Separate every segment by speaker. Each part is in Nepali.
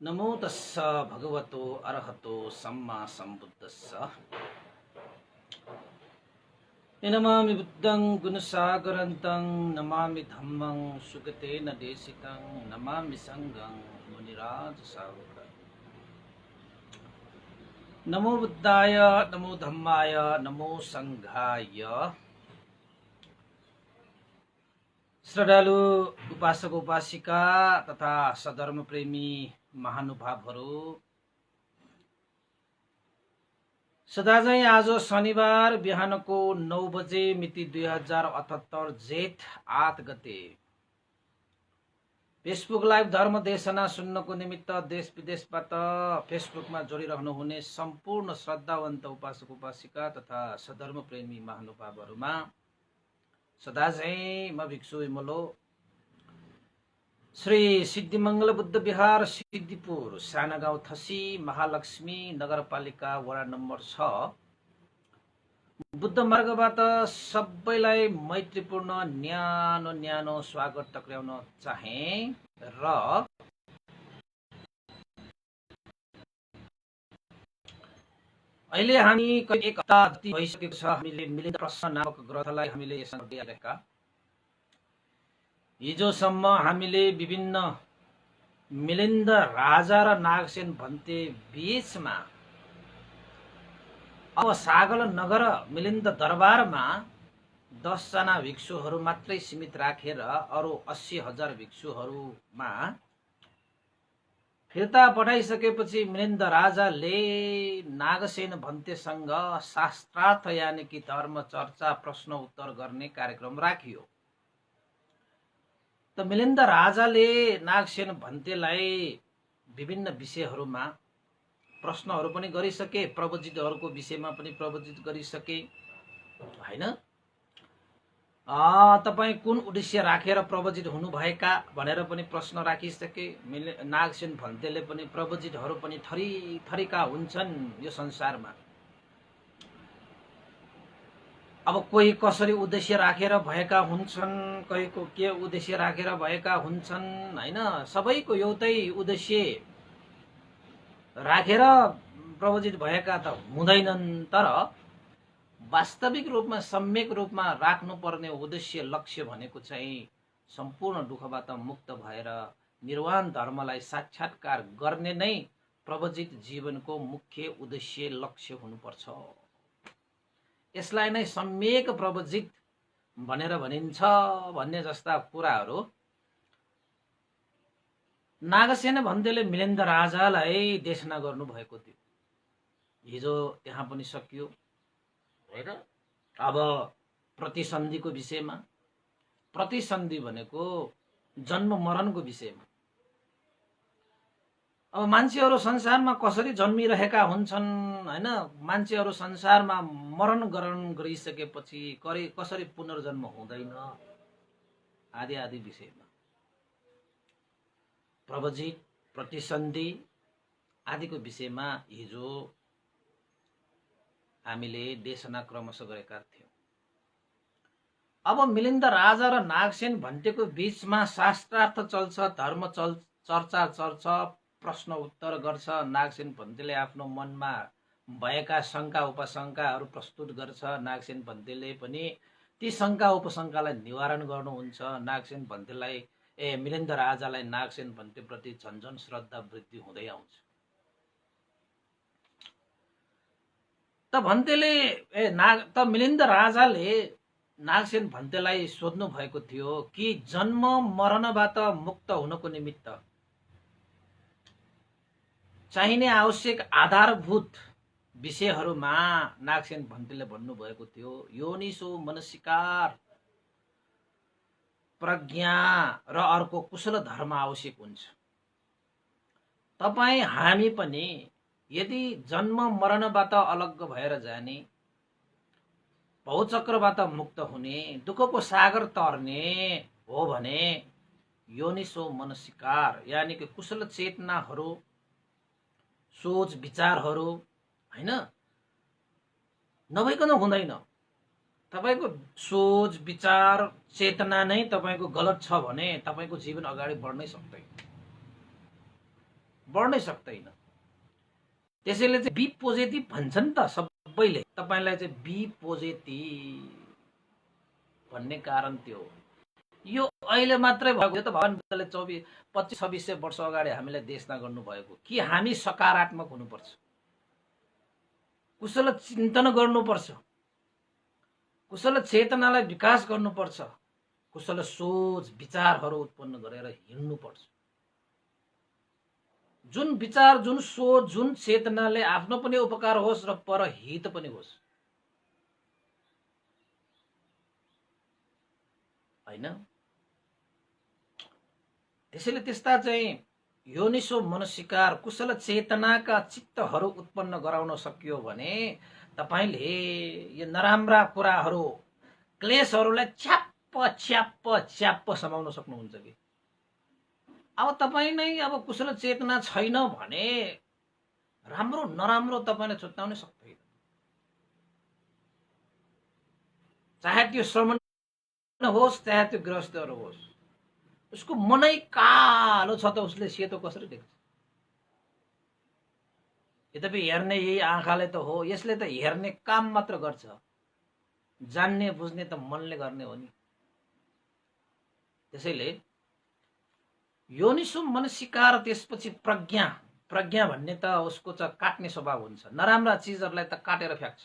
Speaker 1: नमो तस्स भगवतो अरहतो सम्मा सम्बुद्धस्स। नमामि बुद्धं गुणसागरन्तं नमामि धम्मं सुगतेन देशितं नमामि संघं मुनिराज सागरं। नमो बुद्धाय नमो धम्माय नमो संघाय। श्रद्धालु उपासक उपासिका तथा सधर्म प्रेमी महानुभावहरू, सदाझै आज शनिबार बिहानको 9 बजे मिति 2078 जेठ 8 गते फेसबुक लाइभ धर्म देशना सुन्नको निमित्त देश विदेशबाट फेसबुकमा जोडिरहनुहुने सम्पूर्ण श्रद्धावन्त उपासक उपासिका तथा सधर्म प्रेमी महानुभावहरूमा सदाझै म भिक्षु विमलो श्री सिद्धिमंगल बुद्ध विहार सिद्धिपुर सानागाउँ थसी महालक्ष्मी नगरपालिका वडा नम्बर 6 बुद्ध मार्गबाट सबैलाई मैत्रीपूर्ण न्यानो न्यानो स्वागत टक्राउन चाहे र अहिले हामी करिब एक हप्ता जति भइसकेको छ हामीले मिलिन्द प्रश्न नामक ग्रन्थलाई हामीले यसमा दिएका। हिजोसम्म हामीले विभिन्न मिलिन्द राजा र नागसेन भन्ते बीचमा अब सागल नगर मिलिन्द दरबारमा 10 जना भिक्षुहरू मात्रै सीमित राखेर अरु 80,000 भिक्षुहरूमा फिर्ता पठाइसकेपछि मिलिन्द राजाले नागसेन भन्तेसँग शास्त्रार्थ यानि कि धर्म चर्चा प्रश्न उत्तर गर्ने कार्यक्रम राखियो। त मिलिन्द राजाले नागसेन भन्तेलाई विभिन्न विषयहरूमा प्रश्नहरू पनि गरिसके, प्रवचितहरूको विषयमा पनि प्रवचित गरिसके हैन। तपाई कुन उद्देश्य राखेर प्रवचित हुनुभएका भनेर पनि प्रश्न राखिसके। नागसेन भन्तेले पनि प्रवचितहरू पनि थरी थरीका हुन्छन् यो संसारमा। अब कोही कसरी उद्देश्य राखेर भएका हुन्छन्, कोहीको के उद्देश्य राखेर भएका हुन्छन् हैन। सबैको एउटै उद्देश्य राखेर प्रवचित भएका त हुँदैनन्, तर वास्तविक रूपमा सम्यक रूपमा राख्नुपर्ने उद्देश्य लक्ष्य भनेको चाहिँ सम्पूर्ण दुःखबाट मुक्त भएर निर्वाण धर्मलाई साक्षात्कार गर्ने नै प्रवचित जीवनको मुख्य उद्देश्य लक्ष्य हुनुपर्छ। यसलाई नै सम्यक प्रवचित भनेर भनिन्छ भन्ने जस्ता कुराहरू नागसेन भन्तेले मिलिन्द राजालाई देशना गर्नु भएको थियो। हिजो त्यहाँ पनि सकियो हैन। अब प्रतिसन्धिको विषयमा, प्रतिसन्धि भनेको जन्म मरणको विषयमा। अब मान्छेहरू संसारमा कसरी जन्मिरहेका हुन्छन् हैन, मान्छेहरू संसारमा मरण ग्रहण गरिसकेपछि कसरी पुनर्जन्म हुँदैन आदि आदि विषयमा प्रवचित प्रतिसन्धि आदिको विषयमा हिजो हामीले देशना क्रमश गरेका थियौं। अब मिलिन्द राजा र नागसेन भन्तेको बीचमा शास्त्रार्थ चल्छ, धर्म चर्चा चल्छ, प्रश्न उत्तर गर्छ। नागसेन भन्तेले आफ्नो मनमा भएका शंका उपशंकाहरू प्रस्तुत गर्छ। नागसेन भन्तेले पनि ती शंका उपशंकालाई निवारण गर्नुहुन्छ। नागसेन भन्तेलाई मिलिन्द राजालाई नागसेन भन्ते प्रति झन्झन श्रद्धा वृद्धि हुँदै आउँछ। त मिलिन्द राजाले नागसेन भन्तेलाई सोध्नु भएको थियो कि जन्म मरणबाट मुक्त हुनको निमित्त चाहिने आवश्यक आधारभूत विषयहरूमा नागसेन भन्तेले भन्नुभएको थियो योनिसो मनसिकार, प्रज्ञा र अर्को कुशल धर्म आवश्यक हुन्छ। तपाई हामी पनि यदि जन्म मरणबाट अलग्ग भएर जाने, भवचक्रबाट मुक्त हुने, दुःखको सागर तर्ने हो भने योनिसो मनसिकार यानि कि कुशल चेतनाहरू, सोच विचारहरू हैन नभइकन हुँदैन। तपाईको सोच विचार चेतना नै तपाईको गलत छ भने तपाईको जीवन अगाडि बढ्नै सक्दैन। बढ्नै सक्दैन। त्यसैले चाहिँ बी पोजिटिभ भन्छन् त सबैले, तपाईलाई चाहिँ बी पोजिटिभ भन्ने कारण त्यो हो। यो अहिले मात्रै भएको, यो त भगवान बुद्धले 2500-2600 वर्ष अगाडि हामीलाई देशना गर्नुभएको कि हामी सकारात्मक हुनुपर्छ, कुशल चिन्तन गर्नुपर्छ, कुशल चेतनालाई विकास गर्नुपर्छ, कुशल सोच विचारहरू उत्पन्न गरेर हिँड्नुपर्छ। जुन विचार, जुन सोच, जुन चेतनाले आफ्नो पनि उपकार होस् र परहित पनि होस्, हैन? त्यसैले त्यस्ता चाहिँ योनिसो मनसिकार कुशल चेतनाका चित्तहरू उत्पन्न गराउन सकियो भने तपाईले यो नराम्रा कुराहरू, क्लेशहरूलाई च्याप्प च्याप्प च्याप्प समाउन सक्नुहुन्छ कि। अब तपाईँ नै अब कुशल चेतना छैन भने राम्रो नराम्रो तपाईँले छुट्याउनै सक्दैन। चाहे त्यो श्रमण होस्, चाहे त्यो गृहस्थहरू होस्, उसको मनै कालो छ त उसले सेतो कसरी देख्छ? यद्यपि हेर्ने यही आँखाले त हो, यसले त हेर्ने काम मात्र गर्छ, जान्ने बुझ्ने त मनले गर्ने हो नि। त्यसैले योनिसो मनसिकार, त्यसपछि प्रज्ञा। प्रज्ञा भन्ने त उसको चाहिँ काट्ने स्वभाव हुन्छ, नराम्रा चिजहरूलाई त काटेर फ्याँक्छ।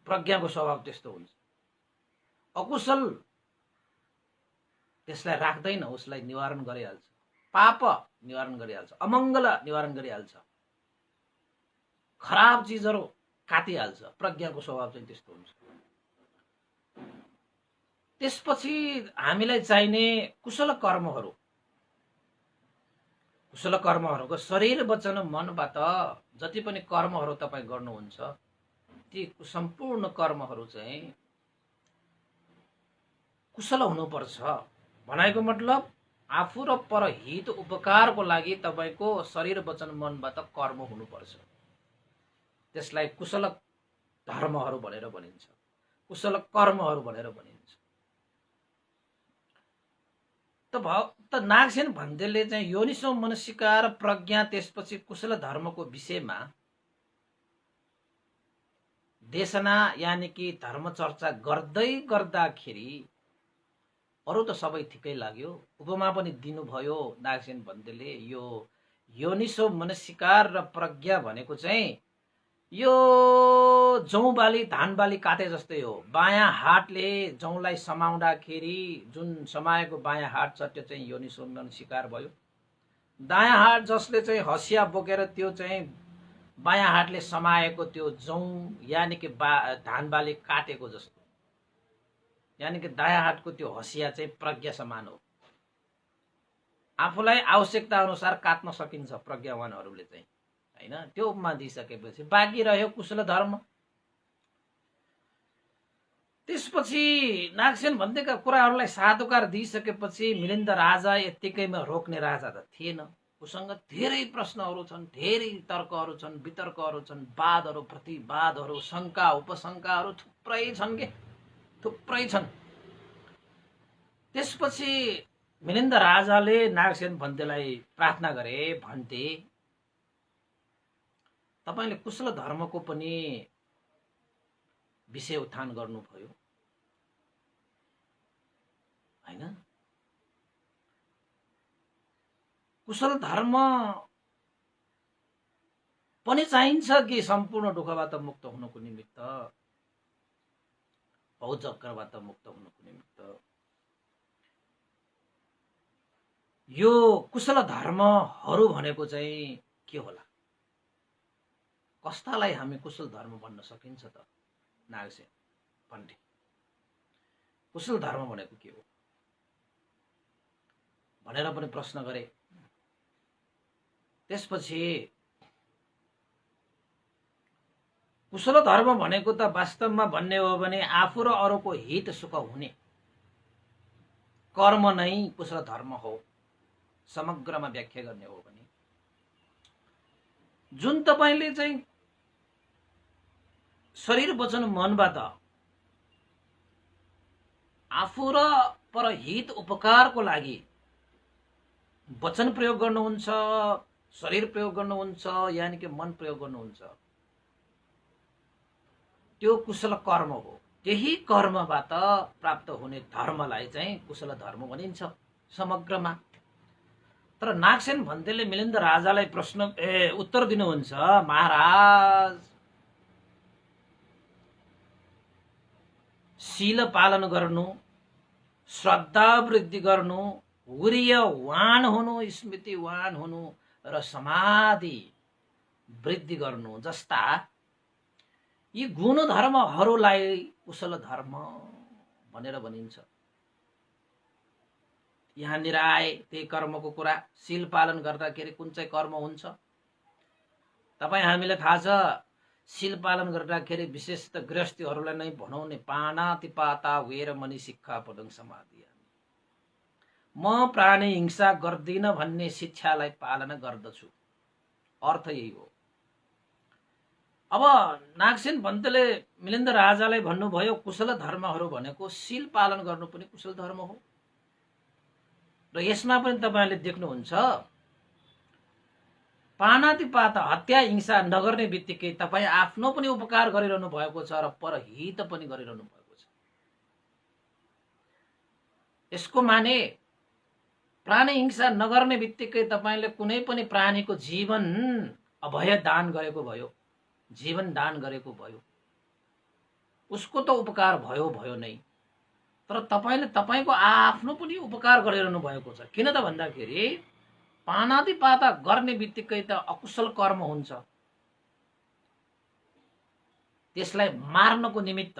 Speaker 1: प्रज्ञाको स्वभाव त्यस्तो हुन्छ। अकुशल त्यसलाई राख्दैन, उसलाई निवारण गरिहाल्छ, पाप निवारण गरिहाल्छ, अमङ्गल निवारण गरिहाल्छ, खराब चिजहरू काटिहाल्छ। प्रज्ञाको स्वभाव चाहिँ त्यस्तो हुन्छ। त्यसपछि हामीलाई चाहिने कुशल कर्महरू, कुशल कर्महरूको शरीर वचन मनबाट जति पनि कर्महरू तपाईँ गर्नुहुन्छ, ती सम्पूर्ण कर्महरू चाहिँ कुशल हुनुपर्छ। भनाइको मतलब आफू र परहित उपकारको लागि तपाईको शरीर वचन मनबाट कर्म हुनुपर्छ। त्यसलाई कुशल धर्महरू भनेर भनिन्छ, कुशल कर्महरू भनेर भनिन्छ। त नागसेन भन्देले चाहिँ योनिसो मनसिकार, प्रज्ञा, त्यसपछि कुशल धर्मको विषयमा देशना यानि कि धर्म चर्चा गर्दै गर्दाखेरि अरु त सबै ठिकै लाग्यो। उपमा पनि दिनुभयो नागसेन भन्देले। यो योनिसो मनसिकार र प्रज्ञा भनेको चाहिँ यो जौँ बाली धान बाली काटे जस्तै हो। बायाँ हातले जौँलाई समाउँदाखेरि जुन समाएको बायाँ हात छ त्यो चाहिँ योनिसो मनसिकार भयो। दायाँ हात जसले चाहिँ हँसिया बोकेर त्यो चाहिँ बायाँ हातले समाएको त्यो जौँ यानि कि धान बाली काटेको जस्तो, यानि कि दायाँ हातको त्यो हँसिया चाहिँ प्रज्ञा समान हो। आफूलाई आवश्यकता अनुसार काट्न सकिन्छ प्रज्ञावानहरूले चाहिँ, हैन? त्यो उपमा दिइसकेपछि बाँकी रह्यो कुशल धर्म। त्यसपछि नागसेन भन्दैका कुराहरूलाई साधुकार दिइसकेपछि मिलिन्द राजा यत्तिकैमा रोक्ने राजा त थिएन। उसँग धेरै प्रश्नहरू छन्, धेरै तर्कहरू छन्, वितर्कहरू छन्, वादहरू, प्रतिवादहरू, शङ्का उपशङ्काहरू थुप्रै छन् के, थुप्रै छन्। त्यसपछि मिलिन्द राजाले नागसेन भन्तेलाई प्रार्थना गरे, भन्थे तपाईले कुशल धर्मको पनि विषय उत्थान गर्नुभयो, हैन? कुशल धर्म पनि चाहिन्छ कि सम्पूर्ण दुःखबाट मुक्त हुनको निमित्त, भौचक्रबाट मुक्त हुनको निमित्त। यो कुशल धर्महरू भनेको चाहिँ के होला? कस्तालाई हामी कुशल धर्म भन्न सकिन्छ त? नागसेन भन्थे कुशल धर्म भनेको के हो भनेर पनि प्रश्न गरे। त्यसपछि कुशल धर्म भनेको त वास्तवमा भन्ने हो भने आफू र अरूको हित सुख हुने कर्म नै कुशल धर्म हो। समग्रमा व्याख्या गर्ने हो भने जुन तपाईले चाहिँ शरीर वचन मनबाट आफू र परहित उपकारको लागि वचन प्रयोग गर्नुहुन्छ, शरीर प्रयोग गर्नुहुन्छ, यानि कि मन प्रयोग गर्नुहुन्छ, त्यो कुशल कर्म हो। त्यही कर्मबाट प्राप्त हुने धर्मलाई चाहिँ कुशल धर्म भनिन्छ समग्रमा। तर नागसेन भन्तेले मिलिन्द राजालाई उत्तर दिनुहुन्छ, महाराज शील पालन गर्नु, श्रद्धा वृद्धि गर्नु, वीर्यवान हुनु, स्मृतिवान हुनु र समाधि वृद्धि गर्नु जस्ता यी गुण धर्महरूलाई कुशल धर्म भनेर भनिन्छ। यहाँनिर आए त्यही कर्मको कुरा। शील पालन गर्दाखेरि कुन चाहिँ कर्म हुन्छ? तपाईँ हामीलाई थाहा छ, शील पालन गर्दाखेरि विशेष त गृहस्थीहरूलाई नै भनौँ नि, पानातिपाता वेरमणि सिक्खापदं समाधियामि, म प्राणी हिंसा गर्दिन भन्ने शिक्षालाई पालना गर्दछु। अर्थ यही हो। अब नागसेन भन्तेले मिलिन्द राजालाई भन्नुभयो कुशल धर्महरू भनेको शील पालन गर्नु पनि कुशल धर्म हो। र यसमा पनि तपाईले देख्नुहुन्छ, पानातिपात हत्या हिंसा नगर्ने बित्तिकै तपाईँ आफ्नो पनि उपकार गरिरहनु भएको छ र परहित पनि गरिरहनु भएको छ। यसको माने प्राणी हिंसा नगर्ने बित्तिकै तपाईले कुनै पनि प्राणीको जीवन अभय दान गरेको भयो, जीवन दान गरेको भयो, उसको त उपकार भयो भयो नै, तर तपाईले तपाईको आफ्नो पनि उपकार गरिरहनु भएको छ। किन त भन्दाखेरि पानातिपाता गर्ने बित्तिकै त अकुशल कर्म हुन्छ। त्यसलाई मार्नको निमित्त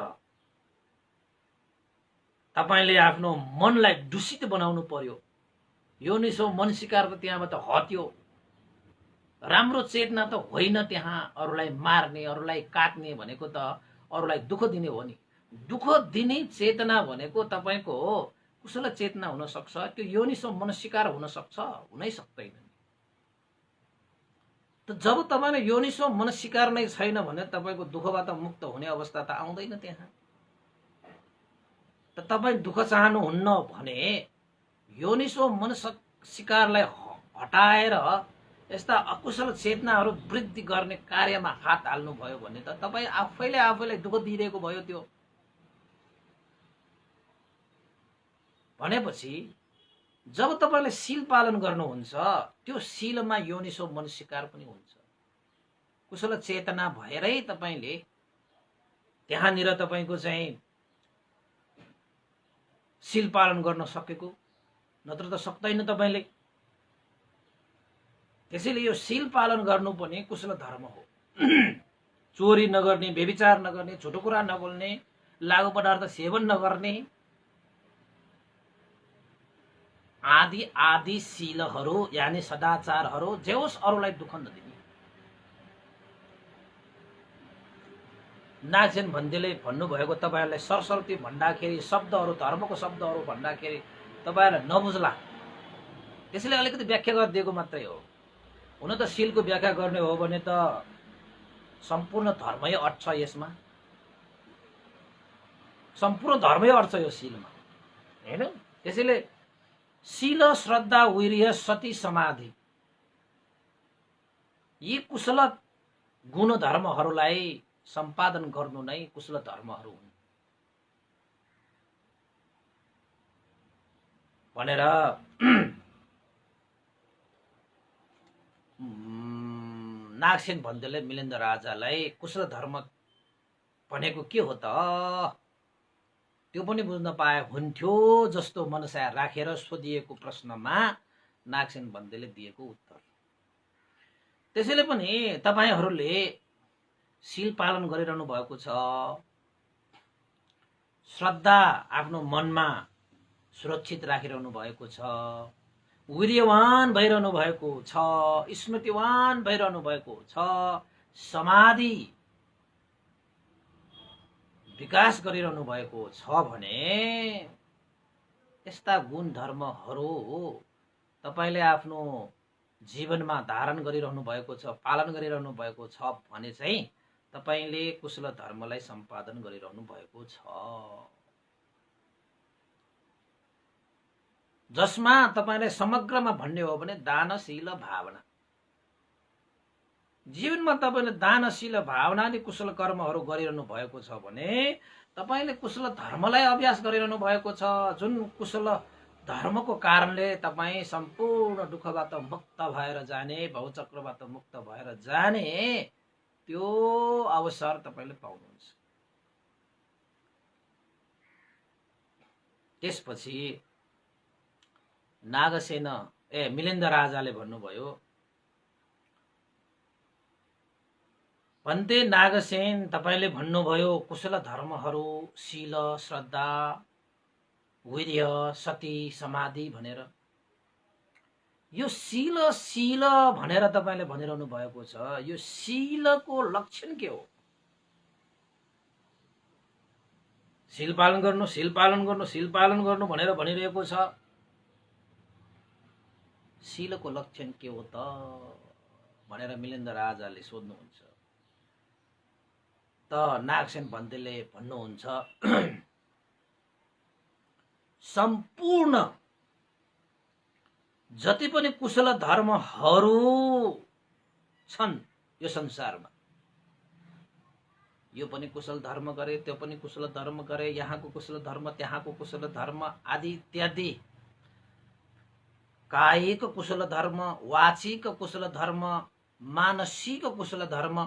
Speaker 1: तपाईले आफ्नो मनलाई दूषित बनाउनु पर्यो। योनिसो मन सिकारको त्यहाँबाट हट्यो। राम्रो चेतना त होइन त्यहाँ अरूलाई मार्ने, अरूलाई काट्ने भनेको त अरूलाई दुःख दिने हो नि। दुःख दिने चेतना भनेको तपाईको कुशल चेतना हुन सक्छ, त्यो योनिसो मन सिकार हुन सक्छ, हुनै सक्दैन। त जब तपाईले योनिसो मन सिकार नै छैन भने तपाईको दुःखबाट मुक्त हुने अवस्था त आउँदैन त्यहाँ। त तपाईँ दुःख चाहनुहुन्न भने योनिसो मन सिकारलाई हटाएर यस्ता अकुशल चेतनाहरू वृद्धि गर्ने कार्यमा हात हाल्नु भयो भने त तपाईँ आफैलाई दुःख दिइरहेको भयो। त्यो भनेपछि जब तपाईले शील पालन गर्नुहुन्छ, त्यो शीलमा योनिसो मन सिकार पनि हुन्छ। कुशल चेतना भएरै तपाईले त्यहाँनिर तपाईको चाहिँ शील पालन गर्न सकेको, नत्र त सक्दैन तपाईले। त्यसैले यो शील पालन गर्नु पनि कुशल धर्म हो। चोरी नगर्ने, व्यभिचार नगर्ने, झुटो कुरा नबोल्ने, लागु पदार्थ सेवन नगर्ने आदि आदि शीलहरू यानि सदाचारहरू जे होस् अरूलाई दुःख नदिने। नागसेन भन्तेले भन्नुभएको तपाईहरुलाई सरस्वती भन्दाखेरि शब्दहरू, धर्मको शब्दहरू भन्दाखेरि तपाईहरुलाई नबुझ्ला, त्यसैले अलिकति व्याख्या गरिदिएको मात्रै हो। हुन त शीलको व्याख्या गर्ने हो भने त सम्पूर्ण धर्मै अट्छ यसमा, सम्पूर्ण धर्मै अट्छ यो शीलमा, हैन? त्यसैले शील, श्रद्धा, वीर्य, सती, समाधि यी कुशल गुण धर्महरूलाई सम्पादन गर्नु नै कुशल धर्महरू हुन् भनेर नागसेन भन्तेले मिलिन्द राजालाई कुशल धर्म भनेको के हो त त्यो पनि बुझ्न पाए हुन्थ्यो जस्तो मनसा राखेर सोधिएको प्रश्नमा नागसेन भन्तेले दिएको उत्तर। त्यसैले पनि तपाईहरुले शील पालन गरिरहनु भएको छ, श्रद्धा आफ्नो मनमा सुरक्षित राखिरहनु भएको छ, वीर्यवान भइरहनु भएको छ, स्मृतिवान भइरहनु भएको छ, समाधि विकास गरिरहनु भएको छ भने यस्ता गुण धर्महरू तपाईले आफ्नो जीवनमा धारण गरिरहनु भएको छ, पालन गरिरहनु भएको छ भने चाहिँ तपाईले कुशल धर्मलाई सम्पादन गरिरहनु भएको छ। जसमा तपाईले समग्रमा भन्ने हो भने दानशील भावना। जीवनमा तपाईले दानशील भावना अनि कुशल कर्महरू गरिरहनु भएको छ भने तपाईले कुशल धर्मलाई अभ्यास गरिरहनु भएको छ, जुन कुशल धर्मको कारणले तपाईँ सम्पूर्ण दुःखबाट मुक्त भएर जाने, भवचक्रबाट मुक्त भएर जाने त्यो अवसर तपाईले पाउनुहुन्छ। त्यसपछि नागसेन मिलिन्द राजाले भन्नुभयो, भन्ते नागसेन तपाईले भन्नुभयो कुशल धर्महरू शील, श्रद्धा, वीर्य, सती, समाधि भनेर। यो शील भनेर तपाईले भनिरहनु भएको छ, यो शीलको लक्षण के हो? शील पालन गर्नु, शील पालन गर्नु, शील पालन गर्नु भनेर भनिरहेको छ। शीलको लक्षण के हो त भनेर मिलिन्द राजाले सोध्नुहुन्छ। त नागसेन भन्तेले भन्नुहुन्छ, सम्पूर्ण जति पनि कुशल धर्महरू छन् यो संसारमा, यो पनि कुशल धर्म गरे, त्यो पनि कुशल धर्म गरे, यहाँको कुशल धर्म, त्यहाँको कुशल धर्म आदि इत्यादि, कायिक कुशल धर्म, वाचिक कुशल धर्म, मानसिक कुशल धर्म,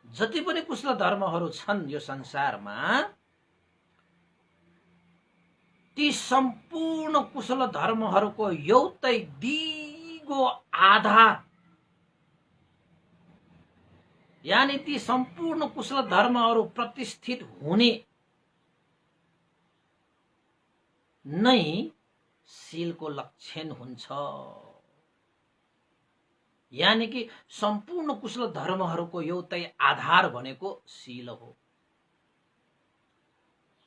Speaker 1: जति पनि कुशल धर्महरू छन् यो संसारमा, ती सम्पूर्ण कुशल धर्महरूको एउटै दिगो आधार, यानी ती सम्पूर्ण कुशल धर्महरू प्रतिष्ठित हुने नै शीलको लक्षण हुन्छ। यानी कि सम्पूर्ण कुशल धर्महरूको एउटै आधार भनेको शील हो।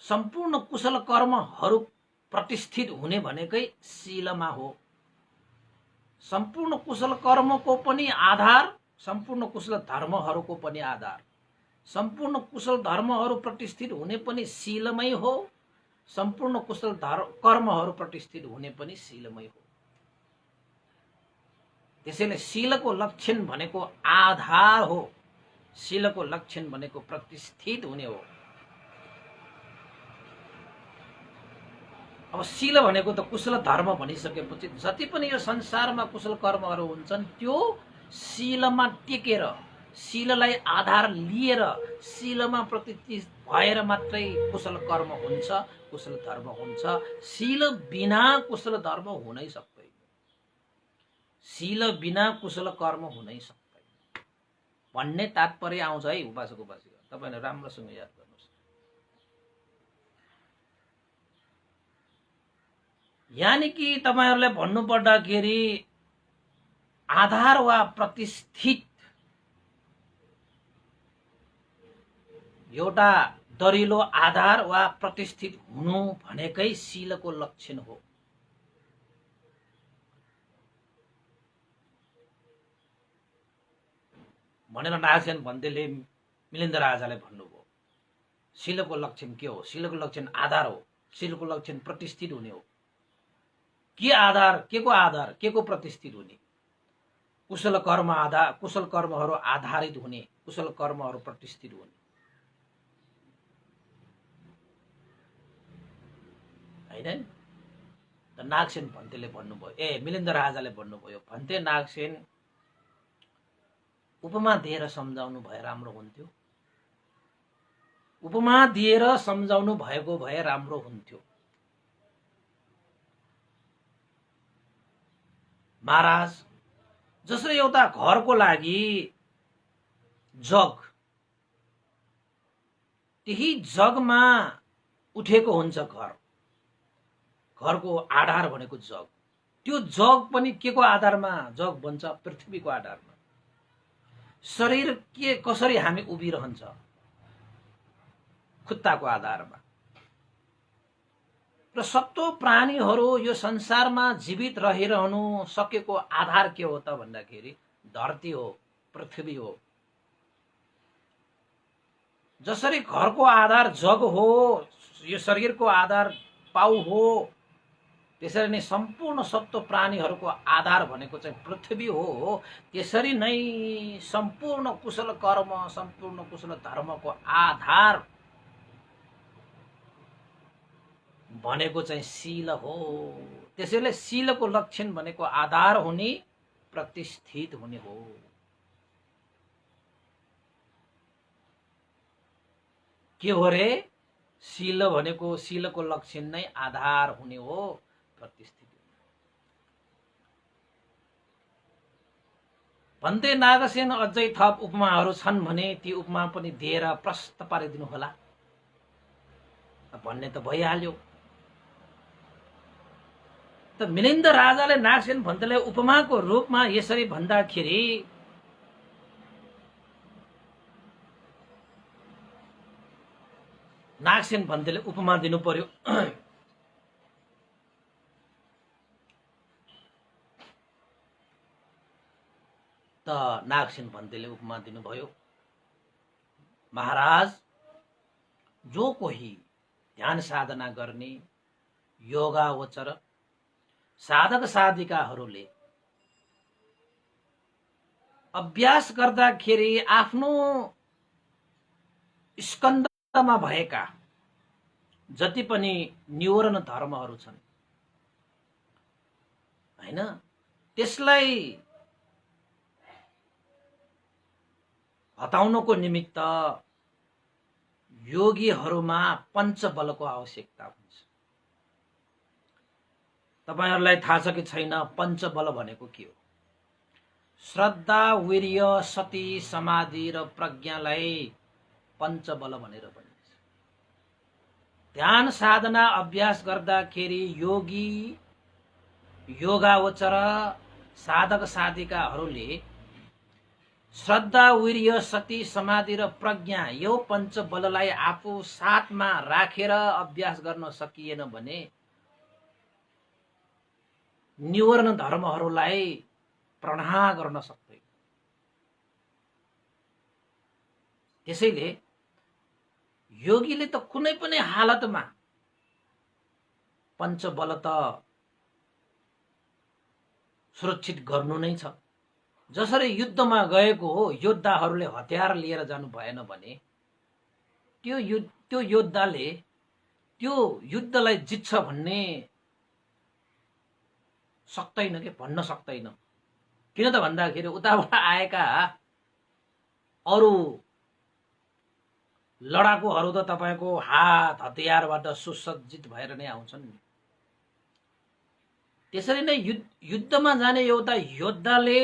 Speaker 1: सम्पूर्ण कुशल कर्महरू प्रतिष्ठित हुने भनेकै शीलमा हो। सम्पूर्ण कुशल कर्मको पनि आधार, सम्पूर्ण कुशल धर्महरूको पनि आधार, सम्पूर्ण कुशल धर्महरू प्रतिष्ठित हुने पनि शीलमै हो, सम्पूर्ण कुशल कर्महरू प्रतिष्ठित हुने पनि शीलमै हो। त्यसैले शीलको लक्षण भनेको आधार हो, शीलको लक्षण भनेको प्रतिष्ठित हुने हो। अब शील भनेको त कुशल धर्म भनिसकेपछि जति पनि यो संसारमा कुशल कर्महरू हुन्छन् त्यो शीलमा टेकेर, शीललाई आधार लिएर, शीलमा प्रतिष्ठित भएर मात्रै कुशल कर्म हुन्छ, कुशल धर्म हुन्छ। शील बिना कुशल धर्म हुनै सक्दैन, शील बिना कुशल कर्म हुनै सक्दैन भन्ने तात्पर्य आउँछ है उपासक उपासिका। तपाईले राम्रोसँग याद गर्नुहोस्। यानी कि तपाईहरुले भन्नु पर्दाखेरि आधार वा प्रतिष्ठित एउटा दरिलो आधार वा प्रतिष्ठित हुनु भनेकै शीलको लक्षण हो। भनेर नागसेन भन्तेले मिलिन्द राजाले भन्नुभयो। शीलको लक्षण के हो? शीलको लक्षण आधार हो, शीलको लक्षण प्रतिष्ठित हुने हो। के आधार, के को आधार, के को प्रतिष्ठित हुने? कुशल कर्म आधार, कुशल कर्महरू आधारित हुने, कुशल कर्महरू प्रतिष्ठित हुने हैन। त नागसेन भन्तेले भन्नुभयो, मिलिन्द राजाले भन्नुभयो, भन्ते नागसेन उपमा दिएर सम्झाउनु भए राम्रो हुन्थ्यो, उपमा दिएर सम्झाउनु भएको भए राम्रो हुन्थ्यो। महाराज, जसरी एउटा घरको लागि जग, त्यही जगमा उठेको हुन्छ घर, घरको आधार भनेको जग। त्यो जग पनि के को आधारमा जग बन्छ? पृथ्वीको आधारमा। शरीर के कसरी हामी उभिरहन्छ? खुट्टाको आधारमा। र सबै प्राणीहरू यो संसारमा जीवित रहिरहनु सकेको आधार के हो त भन्दाखेरि धरती हो, पृथ्वी हो। जसरी घरको आधार जग हो, यो शरीरको आधार पाउ हो। त्यसरी नै सम्पूर्ण सत्व प्राणीहरूको आधार भनेको चाहिँ पृथ्वी हो। त्यसरी नै सम्पूर्ण कुशल कर्म, सम्पूर्ण कुशल धर्मको आधार भनेको चाहिँ शील हो। त्यसैले शीलको लक्षण भनेको आधार हुने, प्रतिष्ठित हुने हो। के हो रे? शील भनेको, शीलको लक्षण नै आधार हुने हो, प्रतिष्ठित हुने। भन्ते नागसेन अझै थप उपमाहरू छन् भने ती उपमा पनि दिएर प्रष्ट पारिदिनु होला भन्ने त भइहाल्यो। त मिलिन्द राजाले नागसेन भन्तेलाई उपमाको रूपमा यसरी भन्दाखेरि नागसेन भन्तेले उपमा दिनु पर्यो। त नागसेन भन्तेले उपमा दिनुभयो, महाराज, जो कोही ध्यान साधना गर्ने योगावचर साधक साधिकाहरूले अभ्यास गर्दाखेरि आफ्नो स्कन्धमा भएका जति पनि निवरण धर्महरू छन् हैन, त्यसलाई हटाउनको निमित्त योगीहरूमा पञ्चबलको आवश्यकता हुन्छ। तपाईहरुलाई थाहा छ कि छैन पञ्चबल भनेको के हो? श्रद्धा, वीर्य, सती, समाधि र प्रज्ञालाई पञ्चबल भनेर भनिन्छ। ध्यान साधना अभ्यास गर्दाखेरि योगी, योगावचर साधक साधिकाहरूले श्रद्धा, वीर्य, सती, समाधि र प्रज्ञा यो पञ्चबललाई आफू साथमा राखेर अभ्यास गर्न सकिएन भने निवर्ण धर्महरूलाई प्रणाम गर्न सक्दैन। त्यसैले योगीले त कुनै पनि हालतमा पञ्चबल त सुरक्षित गर्नु नै छ। जसरी युद्धमा गएको हो, योद्धाहरूले हतियार लिएर जानु भएन भने त्यो योद्धाले त्यो युद्धलाई जित्छ भन्ने सक्दैन के, भन्न सक्दैन। किन त भन्दाखेरि उताबाट आएका अरू लडाकुहरू त तपाईको हात हतियारबाट सुसज्जित भएर नै आउँछन् नि। त्यसरी नै युद्धमा जाने एउटा योद्धाले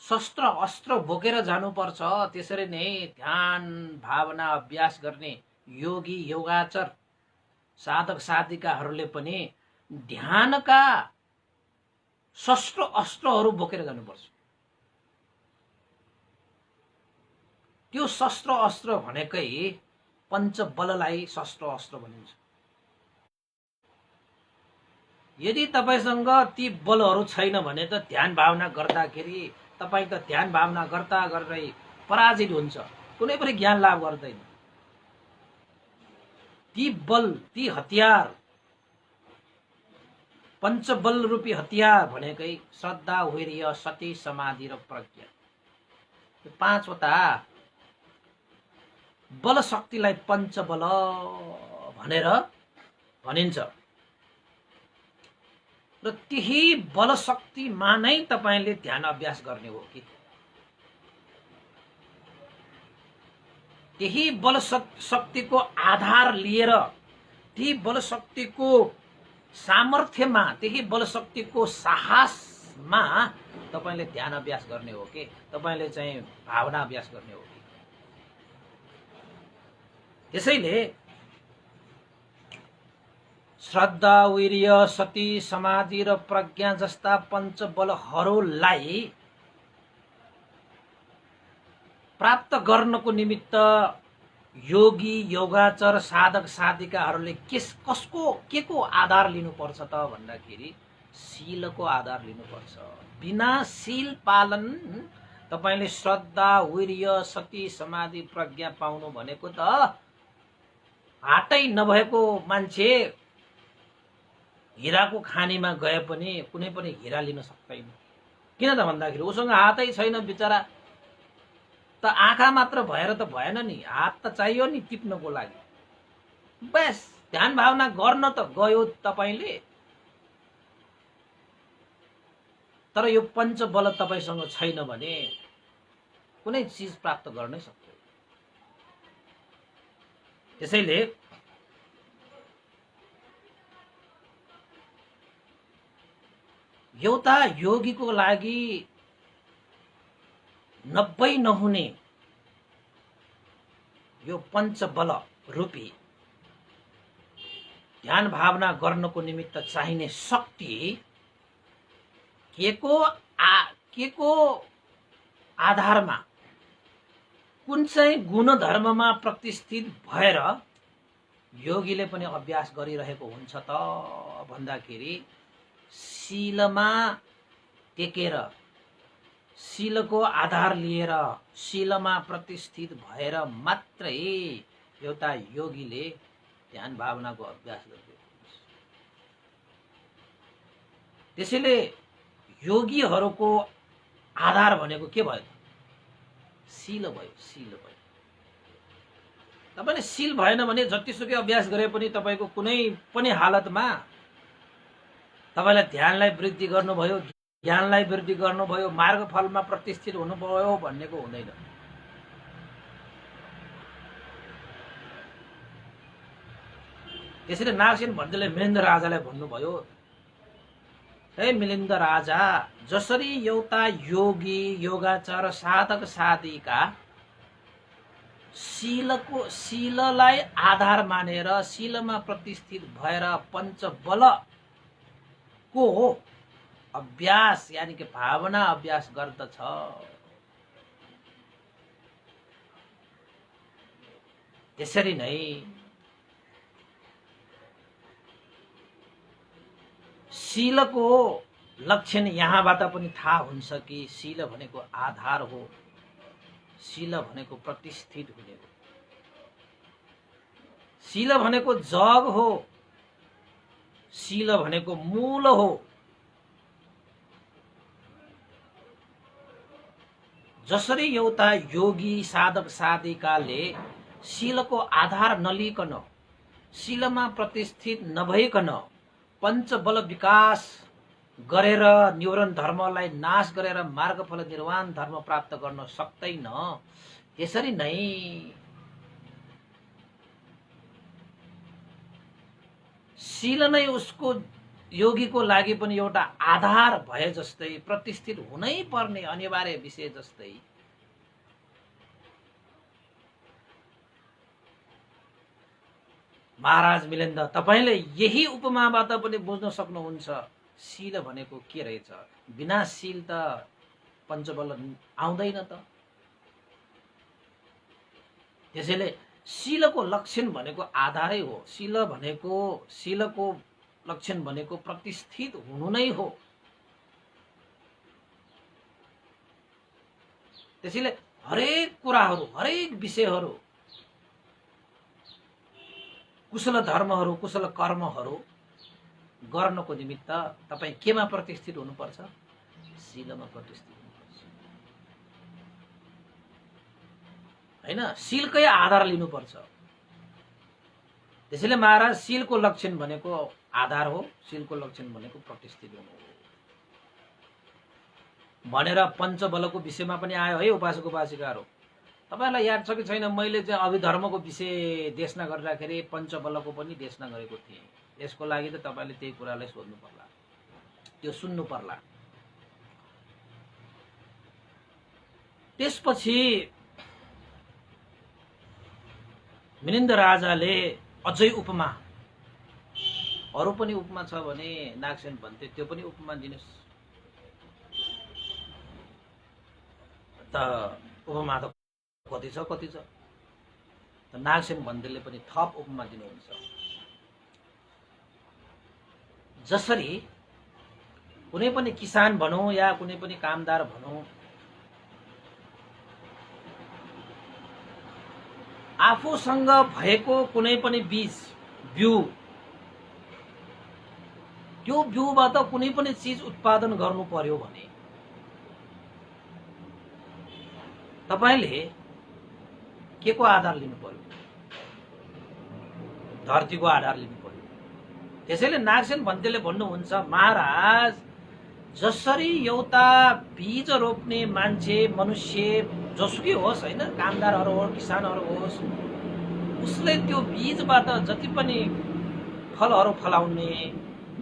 Speaker 1: शस्त्र अस्त्र बोकेर जानुपर्छ। त्यसरी नै ध्यान भावना अभ्यास गर्ने योगी, योगाचर साधक साधिकाहरूले पनि ध्यानका शस्त्र अस्त्रहरू बोकेर जानुपर्छ। त्यो शस्त्र अस्त्र भनेकै पञ्चबललाई शस्त्र अस्त्र भनिन्छ। यदि तपाईसँग ती बलहरू छैन भने त ध्यान भावना गर्दाखेरि तपाई त ध्यान भावना गर्दा गर्दै पराजित हुन्छ, कुनै पनि ज्ञान लाभ गर्दैन। ती बल, ती हतियार, पञ्चबल रूपी हतियार भनेकै श्रद्धा, वीर्य, सती, समाधि र प्रज्ञा। यो पाँचवटा बल शक्तिलाई पञ्चबल भनेर भनिन्छ। र त्यही बल शक्तिमा नै तपाईले ध्यान अभ्यास गर्ने हो कि त्यही बल शक्तिको आधार लिएर, त्यही बल शक्तिको सामर्थ्यमा, त्यही बल शक्तिको साहसमा तपाईले ध्यान अभ्यास गर्ने हो कि तपाईले चाहिँ भावना अभ्यास गर्ने हो कि। त्यसैले श्रद्धा, वीर्य, सती, समाधि र प्रज्ञा जस्ता पञ्चबलहरूलाई प्राप्त गर्नको निमित्त योगी, योगाचर साधक साधिकाहरूले के को आधार लिनुपर्छ त भन्दाखेरि शीलको आधार लिनुपर्छ। बिना शील पालन तपाईले श्रद्धा, वीर्य, सती, समाधि, प्रज्ञा पाउनु भनेको त हातै नभएको मान्छे हिराको खानीमा गए पनि कुनै पनि हिरा लिन सक्दैन। किन त भन्दाखेरि उसँग हातै छैन बिचरा, त आँखा मात्र भएर त भएन नि, हात त चाहियो नि टिप्नको लागि। बस ध्यान भावना गर्न त गयो तपाईले, तर यो पञ्चबल तपाईसँग छैन भने कुनै चिज प्राप्त गर्नै सक्दैन। त्यसैले एउटा योगीको लागि 90 नहुने यो पञ्चबल रूपी ध्यान भावना गर्नको निमित्त चाहिने शक्ति के को आधारमा, कुन चाहिँ गुणधर्ममा प्रतिष्ठित भएर योगीले पनि अभ्यास गरिरहेको हुन्छ त भन्दाखेरि शीलमा टेकेर, शीलको आधार लिएर, शीलमा प्रतिष्ठित भएर मात्रै एउटा योगीले ध्यान भावनाको अभ्यास गरिरहेको हुन्छ। त्यसैले योगीहरूको आधार भनेको के भयो? शील भयो, शील भयो। तपाईले शील भएन भने जतिसुकै अभ्यास गरे पनि तपाईको कुनै पनि हालतमा तपाईलाई ध्यानलाई वृद्धि गर्नुभयो, ज्ञानलाई वृद्धि गर्नुभयो, मार्गफलमा प्रतिष्ठित हुनुभयो भन्नेको हुँदैन। त्यसैले नागसेन भन्देले मिलिन्द राजालाई भन्नुभयो, हे मिलिन्द राजा, जसरी एउटा योगी, योगाचार, साधक साधिका शीललाई आधार मानेर शीलमा प्रतिष्ठित भएर पञ्चबलको अभ्यास यानी कि भावना अभ्यास गर्दछ, त्यसरी नै शीलको लक्षण यहाँबाट पनि थाहा हुन्छ कि शील भनेको आधार हो, शील भनेको प्रतिष्ठित हुने हो, शील भनेको जग हो, शील भनेको मूल हो। जसरी एउटा योगी साधक साधिकाले शीलको आधार नलिकन, शीलमा प्रतिष्ठित नभइकन पञ्चबल विकास गरेर न्यूरन धर्मलाई नाश गरेर मार्गफल निर्वाण धर्म प्राप्त गर्न सक्दैन, त्यसरी नै शील नै उसको योगीको लागि पनि एउटा आधार भए जस्तै, प्रतिष्ठित हुनै पर्ने अनिवार्य विषय जस्तै महाराज मिलिन्द, तपाईले यही उपमाबाट पनि बुझ्न सक्नुहुन्छ शील भनेको के रहेछ। बिना शील त पञ्चबल आउँदैन त। त्यसैले शीलको लक्षण भनेको आधारै हो, शीलको लक्षण भनेको प्रतिष्ठित हुनु नै हो। त्यसैले हरेक कुराहरू, हरेक विषयहरू, कुशल धर्महरू, कुशल कर्महरू गर्नको निमित्त तपाई केमा प्रतिष्ठित हुनुपर्छ? शीलमा प्रतिष्ठित हुनुपर्छ, हैन? शीलकै आधार लिनुपर्छ। त्यसैले महाराज शीलको लक्षण भनेको आधार हो, शीलको लक्षण भनेको प्रतिष्ठित हुनु हो भनेर पञ्चबलको विषयमा पनि आयो है उपासक उपासिकाहरू। तपाईलाई याद छ कि छैन, मैले चाहिँ अभिधर्मको विषय देशना गर्दाखेरि पञ्चबलको पनि देशना गरेको थिएँ। यसको लागि त तपाईले त्यही कुरालाई सोध्नु पर्ला, त्यो सुन्नु पर्ला। त्यसपछि मिलिन्द राजाले अझै उपमा, अरू पनि उपमा छ भने नागसेन भन्थे त्यो पनि उपमा दिनुस् त। उपमा त कति छ कति छ, त नागसेन भन्देले पनि थप उपमा दिनुहुन्छ। जसरी कुनै पनि किसान भनौं या कुनै पनि कामदार भनौं, आफूसँग भएको कुनै पनि बीज, बिउ त्यो बिउबाट कुनै पनि चिज उत्पादन गर्नु पर्यो भने तपाईले के को आधार लिनु पर्यो? धरतीको आधार लिनु पर्यो। त्यसैले नागसेन भन्तेले भन्नुहुन्छ, महाराज जसरी एउटा बीज रोप्ने मान्छे मनुष्य जसुकै होस् हैन, कामदारहरू होस् किसानहरू होस्, उसले त्यो बीजबाट जति पनि फलहरू फलाउने,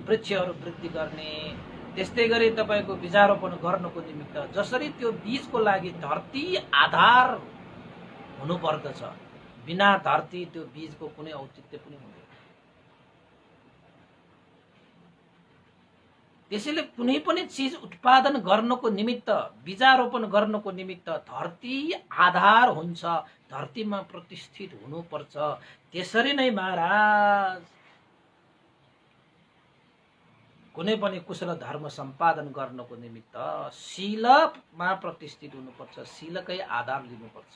Speaker 1: वृक्षहरू वृद्धि गर्ने, त्यस्तै गरी तपाईको बीजारोपण गर्नको निमित्त जसरी त्यो बीजको लागि धरती आधार हुनु पर्दछ, बिना धरती त्यो बीजको कुनै औचित्य पनि हुँदैन। त्यसैले कुनै पनि चीज उत्पादन गर्नको निमित्त, बीजारोपण गर्नको निमित्त धरती आधार हुन्छ, धरतीमा प्रतिष्ठित हुनुपर्छ। त्यसरी नै महाराज कुनै पनि कुशल धर्म सम्पादन गर्नको निमित्त शीलमा प्रतिष्ठित हुनुपर्छ, शीलकै आधार लिनुपर्छ।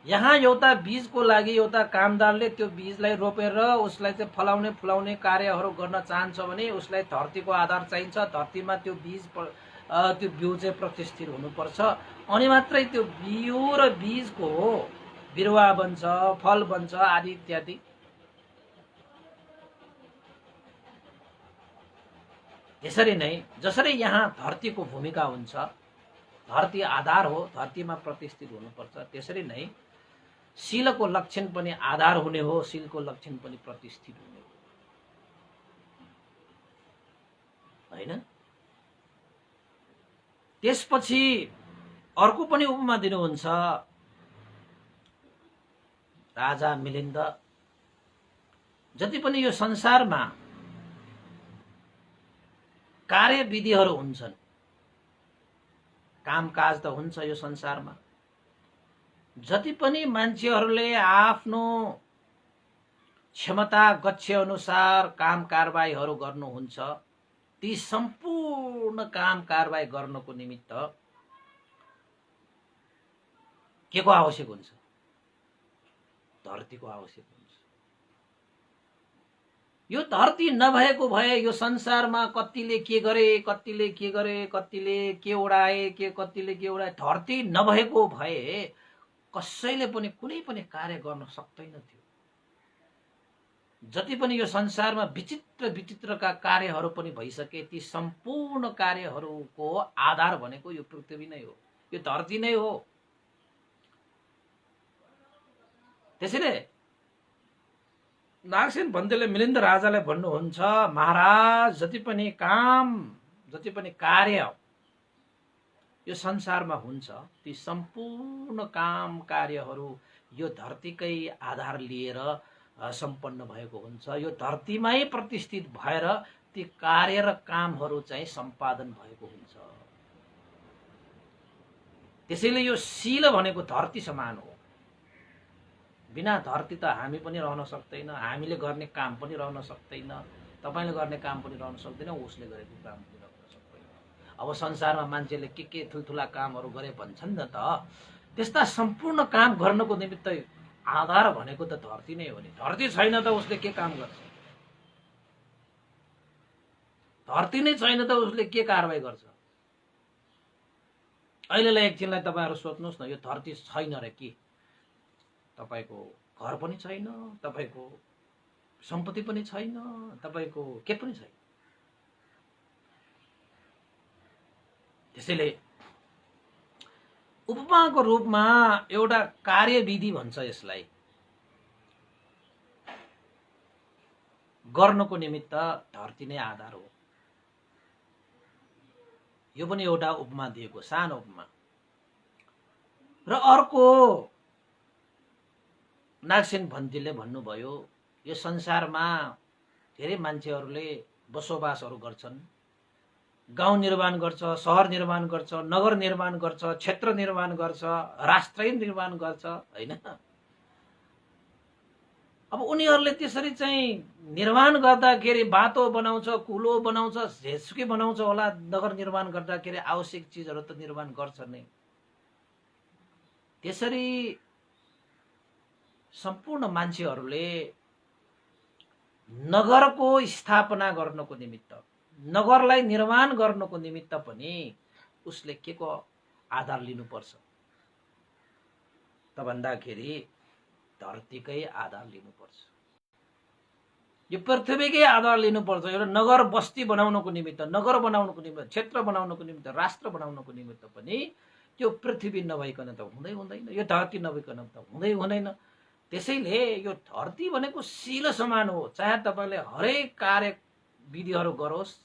Speaker 1: यहाँ एउटा बीजको लागि एउटा कामदारले त्यो बीजलाई रोपेर उसलाई चाहिँ फलाउने फुलाउने कार्यहरू गर्न चाहन्छ भने उसलाई धरतीको आधार चाहिन्छ। धरतीमा त्यो बिउ चाहिँ प्रतिष्ठित हुनुपर्छ, अनि मात्रै त्यो बिउ र बीजको बिरुवा बन्छ, फल बन्छ आदि इत्यादि। यसरी नै जसरी यहाँ धरतीको भूमिका हुन्छ, धरती आधार हो, धरतीमा प्रतिष्ठित हुनुपर्छ, त्यसरी नै शीलको लक्षण पनि आधार हुने हो, शीलको लक्षण पनि प्रतिष्ठित हुने हो, हैन? त्यसपछि अर्को पनि उपमा दिनुहुन्छ राजा मिलिन्द। जति पनि यो संसारमा कार्यविधिहरू हुन्छन्, कामकाज त हुन्छ यो संसारमा, जति पनि मान्छेहरूले आफ्नो क्षमता गच्छ अनुसार काम कारबाहीहरू गर्नुहुन्छ, ती सम्पूर्ण काम कारबाही गर्नको निमित्त के को आवश्यक हुन्छ? धरतीको आवश्यक हुन्छ। यो धरती नभएको भए यो संसारमा कतिले के गरे, कतिले के गरे, कतिले के उडाए, कतिले के उडाए, धरती नभएको भए कसैले पनि कुनै पनि कार्य गर्न सक्दैन थियो। जति पनि यो संसारमा विचित्र विचित्रका कार्यहरू पनि भइसके, ती सम्पूर्ण कार्यहरूको आधार भनेको यो पृथ्वी नै हो, यो धरती नै हो। त्यसैले नागसेन भन्तेले मिलिन्द राजालाई भन्नुहुन्छ, महाराज जति पनि काम, जति पनि कार्य यो संसारमा हुन्छ, ती सम्पूर्ण काम कार्यहरू यो धरतीकै आधार लिएर सम्पन्न भएको हुन्छ। यो धरतीमै प्रतिष्ठित भएर ती कार्य र कामहरू चाहिँ सम्पादन भएको हुन्छ। त्यसैले यो शील भनेको धरती समान हो। बिना धरती त हामी पनि रहन सक्दैन, हामीले गर्ने काम पनि रहन सक्दैन, तपाईले गर्ने काम पनि रहन सक्दैन, उसले गरेको काम पनि रहन सक्दैन। अब संसारमा मान्छेले के ठुल्ठुला कामहरू गरे भन्छन् न त, त्यस्ता सम्पूर्ण काम गर्नको निमित्त आधार भनेको त धरती नै हो नि। धरती छैन त उसले के काम गर्छ? धरती नै छैन त उसले के कारबाही गर्छ? अहिलेलाई एकछिनलाई तपाईहरु सोच्नुस् न, यो धरती छैन रे कि तपाईको घर पनि छैन, तपाईको सम्पत्ति पनि छैन, तपाईको के पनि छैन। त्यसैले उपमाको रूपमा एउटा कार्यविधि भन्छ यसलाई, गर्नको निमित्त धरती नै आधार हो। यो पनि एउटा उपमा दिएको, सानो उपमा। र अर्को नागसेन भन्तीले भन्नुभयो, यो संसारमा धेरै मान्छेहरूले बसोबासहरू गर्छन्, गाउँ निर्माण गर्छ, शहर निर्माण गर्छ, नगर निर्माण गर्छ, क्षेत्र निर्माण गर्छ, राष्ट्र निर्माण गर्छ, हैन? अब उनीहरूले त्यसरी चाहिँ निर्माण गर्दाखेरि बाटो बनाउँछ, कुलो बनाउँछ, जेसुकै बनाउँछ होला, नगर निर्माण गर्दाखेरि आवश्यक चिजहरू त निर्माण गर्छ नै। त्यसरी सम्पूर्ण मान्छेहरूले नगरको स्थापना गर्नको निमित्त, नगरलाई निर्माण गर्नको निमित्त पनि उसले के को आधार लिनुपर्छ त भन्दाखेरि धरतीकै आधार लिनुपर्छ, यो पृथ्वीकै आधार लिनुपर्छ। एउटा नगर बस्ती बनाउनको निमित्त, नगर बनाउनको निमित्त, क्षेत्र बनाउनको निमित्त, राष्ट्र बनाउनको निमित्त पनि त्यो पृथ्वी नभइकन त हुँदैन, यो धरती नभइकन त हुँदैन। त्यसैले यो धरती भनेको शिल समान हो। चाहे तपाईँले हरेक कार्य विधिहरू गरोस्,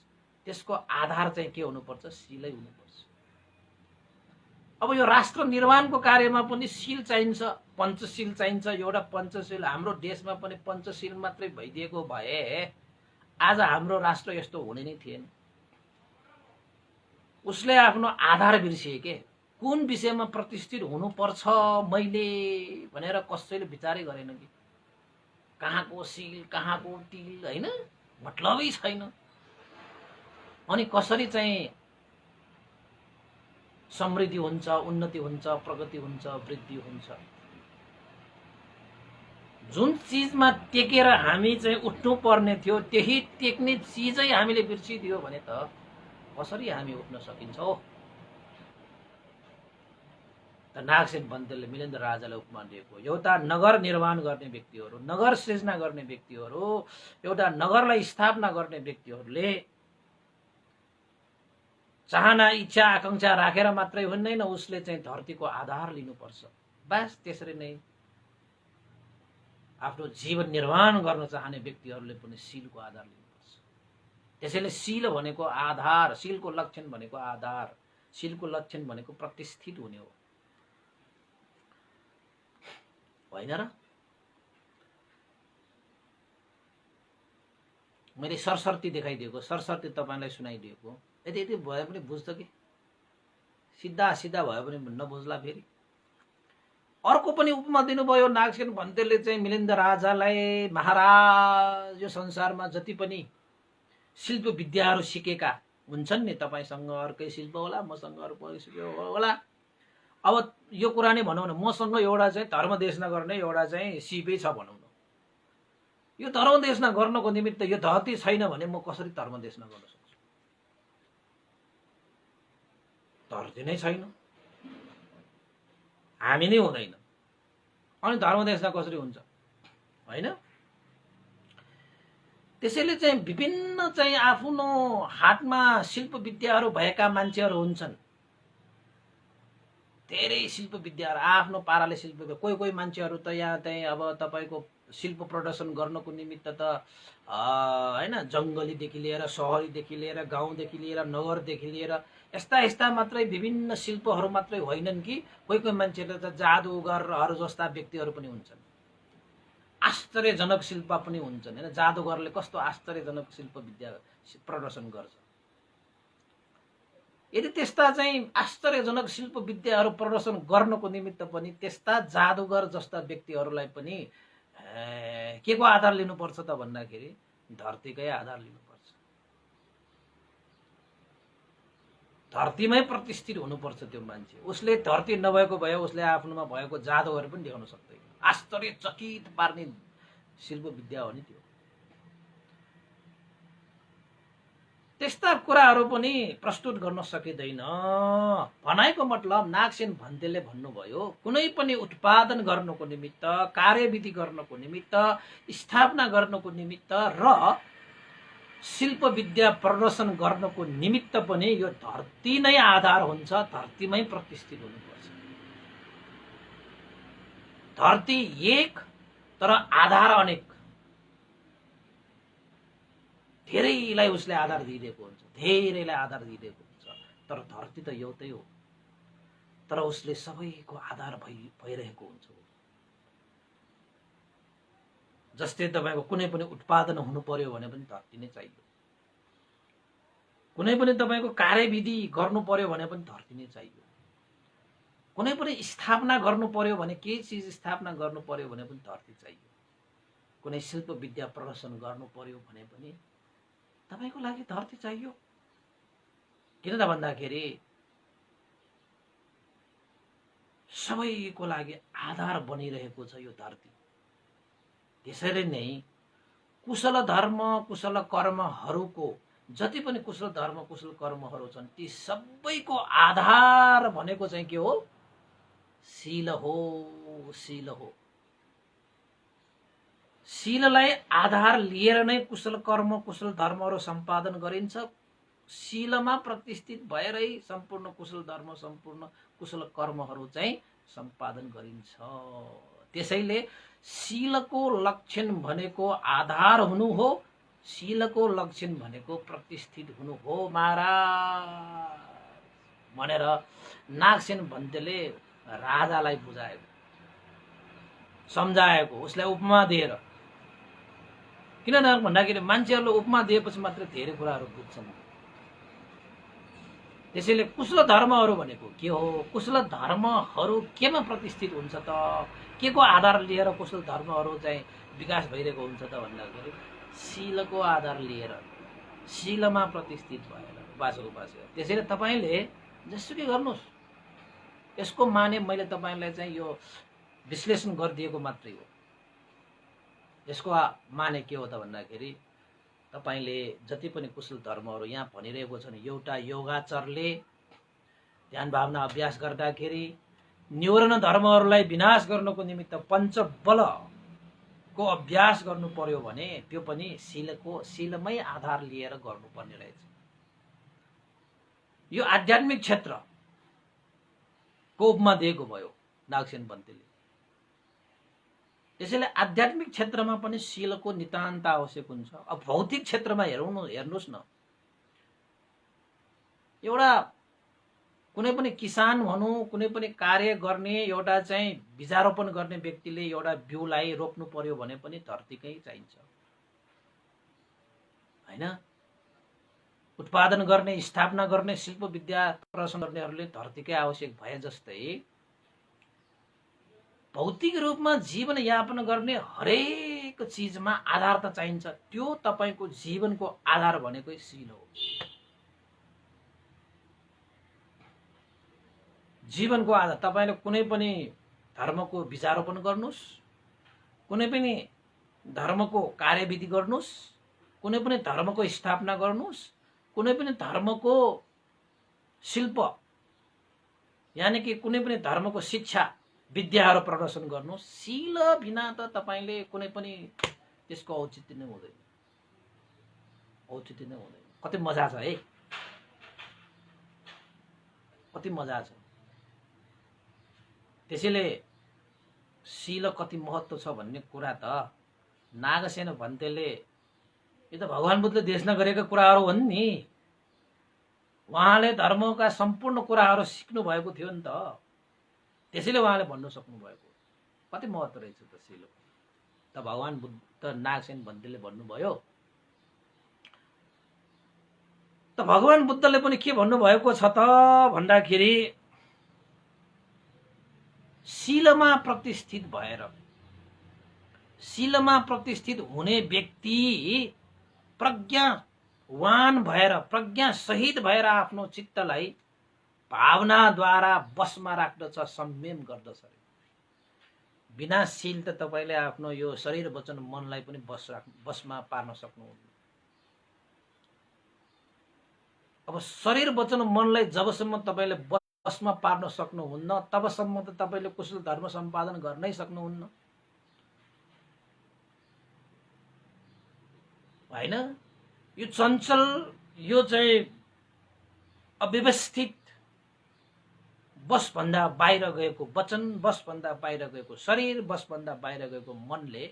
Speaker 1: त्यसको आधार चाहिँ के हुनुपर्छ? शिलै हुनुपर्छ। अब यो राष्ट्र निर्माणको कार्यमा पनि शिल चाहिन्छ, पञ्चशील चाहिन्छ। एउटा पञ्चशील हाम्रो देशमा पनि पञ्चशील मात्रै भइदिएको भए आज हाम्रो राष्ट्र यस्तो हुने नै थिएन। उसले आफ्नो आधार बिर्सिए के, कुन विषयमा प्रतिष्ठित हुनुपर्छ मैले भनेर कसैले विचारै गरेन कि। कहाँको शिल, कहाँको तिल, होइन, मतलबै छैन। अनि कसरी चाहिँ समृद्धि हुन्छ, उन्नति हुन्छ, प्रगति हुन्छ, वृद्धि हुन्छ। जुन चिजमा टेकेर हामी चाहिँ उठ्नु पर्ने थियो, त्यही टेक्ने चिजै हामीले बिर्सिदियो भने त कसरी हामी उठ्न सकिन्छ हो? त नागसेन भन्तेले मिलिन्द राजालाई उपमा दिएको, एउटा नगर निर्माण गर्ने व्यक्तिहरू, नगर सृजना गर्ने व्यक्तिहरू, एउटा नगरलाई स्थापना गर्ने व्यक्तिहरूले चाहना, इच्छा, आकांक्षा राखेर मात्रै हुँदैन, उसले चाहिँ धरतीको आधार लिनुपर्छ। बस त्यसरी नै आफ्नो जीवन निर्माण गर्न चाहने व्यक्तिहरूले पनि शीलको आधार लिनुपर्छ। त्यसैले शील भनेको आधार, शीलको लक्षण भनेको आधार, शीलको लक्षण भनेको प्रतिष्ठित हुने हो, होइन र? मैले सरसर्ती देखाइदिएको, सरसर्ती तपाईँलाई सुनाइदिएको, यति यति भए पनि बुझ्छ कि? सिधा सिधा भयो भने नबुझ्ला फेरि। अर्को पनि उपमा दिनुभयो नागसेन भन्तेले चाहिँ मिलिन्द राजालाई, महाराज यो संसारमा जति पनि शिल्प विद्याहरू सिकेका हुन्छन् नि, तपाईँसँग अर्कै शिल्प होला, मसँग अर्कै शिल्प होला। अब यो कुरा नै भनौँ न, मसँग एउटा चाहिँ धर्मदेशना गर्ने एउटा चाहिँ सिपै छ भनौँ न। यो धर्मदेशना गर्नको निमित्त यो धरती छैन भने म कसरी धर्मदेशना गर्न सक्छु? धरती नै छैन, हामी नै हुँदैन, अनि धर्मदेशना कसरी हुन्छ, होइन? त्यसैले चाहिँ विभिन्न चाहिँ आफ्नो हातमा शिल्प विद्याहरू भएका मान्छेहरू हुन्छन्। धेरै शिल्प विद्याहरू आफ्नो पाराले शिल्प, कोही मान्छेहरू त यहाँ चाहिँ अब तपाईँको शिल्प प्रदर्शन गर्नको निमित्त त होइन, जङ्गलीदेखि लिएर सहरीदेखि लिएर गाउँदेखि लिएर नगरदेखि लिएर यस्ता मात्रै विभिन्न शिल्पहरू मात्रै होइनन् कि कोही मान्छेहरू त जादुगरहरू जस्ता व्यक्तिहरू पनि हुन्छन्। आश्चर्यजनक शिल्प पनि हुन्छन्, होइन? जादुगरले कस्तो आश्चर्यजनक शिल्प विद्या प्रदर्शन गर्छ। यदि त्यस्ता चाहिँ आश्चर्यजनक शिल्प विद्याहरू प्रदर्शन गर्नको निमित्त पनि त्यस्ता जादुगर जस्ता व्यक्तिहरूलाई पनि के को आधार लिनुपर्छ त भन्दाखेरि धरतीकै आधार लिनुपर्छ। धरतीमै प्रतिष्ठित हुनुपर्छ त्यो मान्छे। उसले धरती नभएको भए उसले आफ्नोमा भएको जादुहरू पनि देखाउन सक्दैन। आश्चर्यचकित पार्ने शिल्प विद्या हो नि त्यो। त्यस्ता कुराहरू पनि प्रस्तुत गर्न सकिँदैन। भनाइको मतलब नागसेन भन्तेले भन्नुभयो, कुनै पनि उत्पादन गर्नको निमित्त, कार्यविधि गर्नको निमित्त, स्थापना गर्नको निमित्त र शिल्प विद्या प्रदर्शन गर्नको निमित्त पनि यो धरती नै आधार हुन्छ, धरतीमै प्रतिष्ठित हुनुपर्छ। धरती एक तर आधार अनेक, धेरैलाई उसले आधार दिइदिएको हुन्छ, धेरैलाई आधार दिइदिएको हुन्छ, तर धरती त एउटै हो, तर उसले सबैको आधार भइरहेको हुन्छ। जस्तै तपाईँको कुनै पनि उत्पादन हुनु पर्यो भने पनि धरती नै चाहियो, कुनै पनि तपाईँको कार्यविधि गर्नु पर्यो भने पनि धरती नै चाहियो, कुनै पनि स्थापना गर्नु पर्यो भने, केही चिज स्थापना गर्नु पर्यो भने पनि धरती चाहियो, कुनै शिल्प विद्या प्रदर्शन गर्नु पर्यो भने पनि तपाईको लागि धरती चाहियो। किन त भन्दाखेरि सबैको लागि आधार बनिरहेको छ यो धरती। त्यसैले नै कुशल धर्म कुशल कर्महरूको जति पनि कुशल धर्म कुशल कर्महरू छन् ती सबैको आधार भनेको चाहिँ के हो? शील हो। शील हो। शीललाई आधार लिएर नै कुशल कर्म कुशल धर्महरू सम्पादन गरिन्छ। शीलमा प्रतिष्ठित भएरै सम्पूर्ण कुशल धर्म सम्पूर्ण कुशल कर्महरू चाहिँ सम्पादन गरिन्छ। त्यसैले शीलको लक्षण भनेको आधार हुनु हो। शीलको लक्षण भनेको प्रतिष्ठित हुनु हो महाराज भनेर नागसेन भन्तेले राजालाई बुझाएको, सम्झाएको, उसलाई उपमा दिएर। किन भन्दाखेरि मान्छेहरूले उपमा दिएपछि मात्र धेरै कुराहरू बुझ्छन्। त्यसैले कुशल धर्महरू भनेको के हो? कुशल धर्महरू केमा प्रतिष्ठित हुन्छ त? के को आधार लिएर कुशल धर्महरू चाहिँ विकास भइरहेको हुन्छ त भन्दाखेरि शीलको आधार लिएर, शीलमा प्रतिष्ठित भएर उपासक उपासिका। त्यसैले तपाईँले जसुकै गर्नुहोस्, यसको माने मैले तपाईँलाई चाहिँ यो विश्लेषण गरिदिएको मात्रै हो। यसको माने के हो त भन्दाखेरि तपाईले जति पनि कुशल धर्महरू यहाँ भनिरहेको छन्, एउटा योगाचरले ध्यान भावना अभ्यास गर्दाखेरि न्यून धर्महरूलाई विनाश गर्नको निमित्त पञ्चबलको अभ्यास गर्नु पर्यो भने त्यो पनि शीलमै आधार लिएर गर्नुपर्ने रहेछ। यो आध्यात्मिक क्षेत्रको उपमा दिएको भयो नागसेन भन्तेले। त्यसैले आध्यात्मिक क्षेत्रमा पनि शीलको नितान्त आवश्यक हुन्छ। अब भौतिक क्षेत्रमा हेर्नुहोस् न, एउटा कुनै पनि किसान भनौँ, कुनै पनि कार्य गर्ने, एउटा चाहिँ बीजारोपण गर्ने व्यक्तिले एउटा बिउलाई रोप्नु पर्यो भने पनि धरतीकै चाहिन्छ हैन? उत्पादन गर्ने, स्थापना गर्ने, शिल्प विद्या प्रदर्शन गर्नेहरूले धरतीकै आवश्यक भए जस्तै भौतिक रूपमा जीवन यापन गर्ने हरेक चीजमा आधार त चाहिन्छ। त्यो तपाईको जीवनको आधार भनेकै शील हो। जीवनको आधार। तपाईले कुनै पनि धर्मको विचारोपण गर्नुस्, कुनै पनि धर्मको कार्यविधि गर्नुस्, कुनै पनि धर्मको स्थापना गर्नुस्, कुनै पनि धर्मको शिल्प यानी कि कुनै पनि धर्मको शिक्षा विद्याहरू प्रदर्शन गर्नु, शील बिना त तपाईले कुनै पनि त्यसको औचित्य नै हुँदैन। औचित्य नै हुँदैन। कति मजा छ है, कति मजा छ। त्यसैले शील कति महत्त्व छ भन्ने कुरा त नागसेन भन्तेले, यो त भगवान बुद्धले देशना गरेका कुराहरू हुन् नि। उहाँले धर्मका सम्पूर्ण कुराहरू सिक्नु भएको थियो नि त। त्यसैले उहाँले भन्नु सक्नु भएको कति महत्त्व रहेछ त शीलको। त भगवान बुद्ध नागसेन भन्तेले भन्नुभयो। त भगवान बुद्धले पनि के भन्नुभएको छ त भन्दाखेरि शीलमा प्रतिष्ठित भएर, शीलमा प्रतिष्ठित हुने व्यक्ति प्रज्ञावान भएर, प्रज्ञा सहित भएर आफ्नो चित्तलाई भावनाद्वारा बसमा राख्दछ, संयम गर्दछ। बिना शील त तपाईले आफ्नो यो शरीर वचन मनलाई पनि बसमा पार्न सक्नुहुन्न। अब शरीर वचन मनलाई जबसम्म तपाईले बसमा पार्न सक्नुहुन्न तबसम्म त तपाईले कुशल धर्म सम्पादन गर्नै सक्नुहुन्न हैन? यो चञ्चल, यो चाहिँ अव्यवस्थित, बस भन्दा बाहिर गएको वचन, बस भन्दा बाहिर गएको शरीर, बस भन्दा बाहिर गएको मनले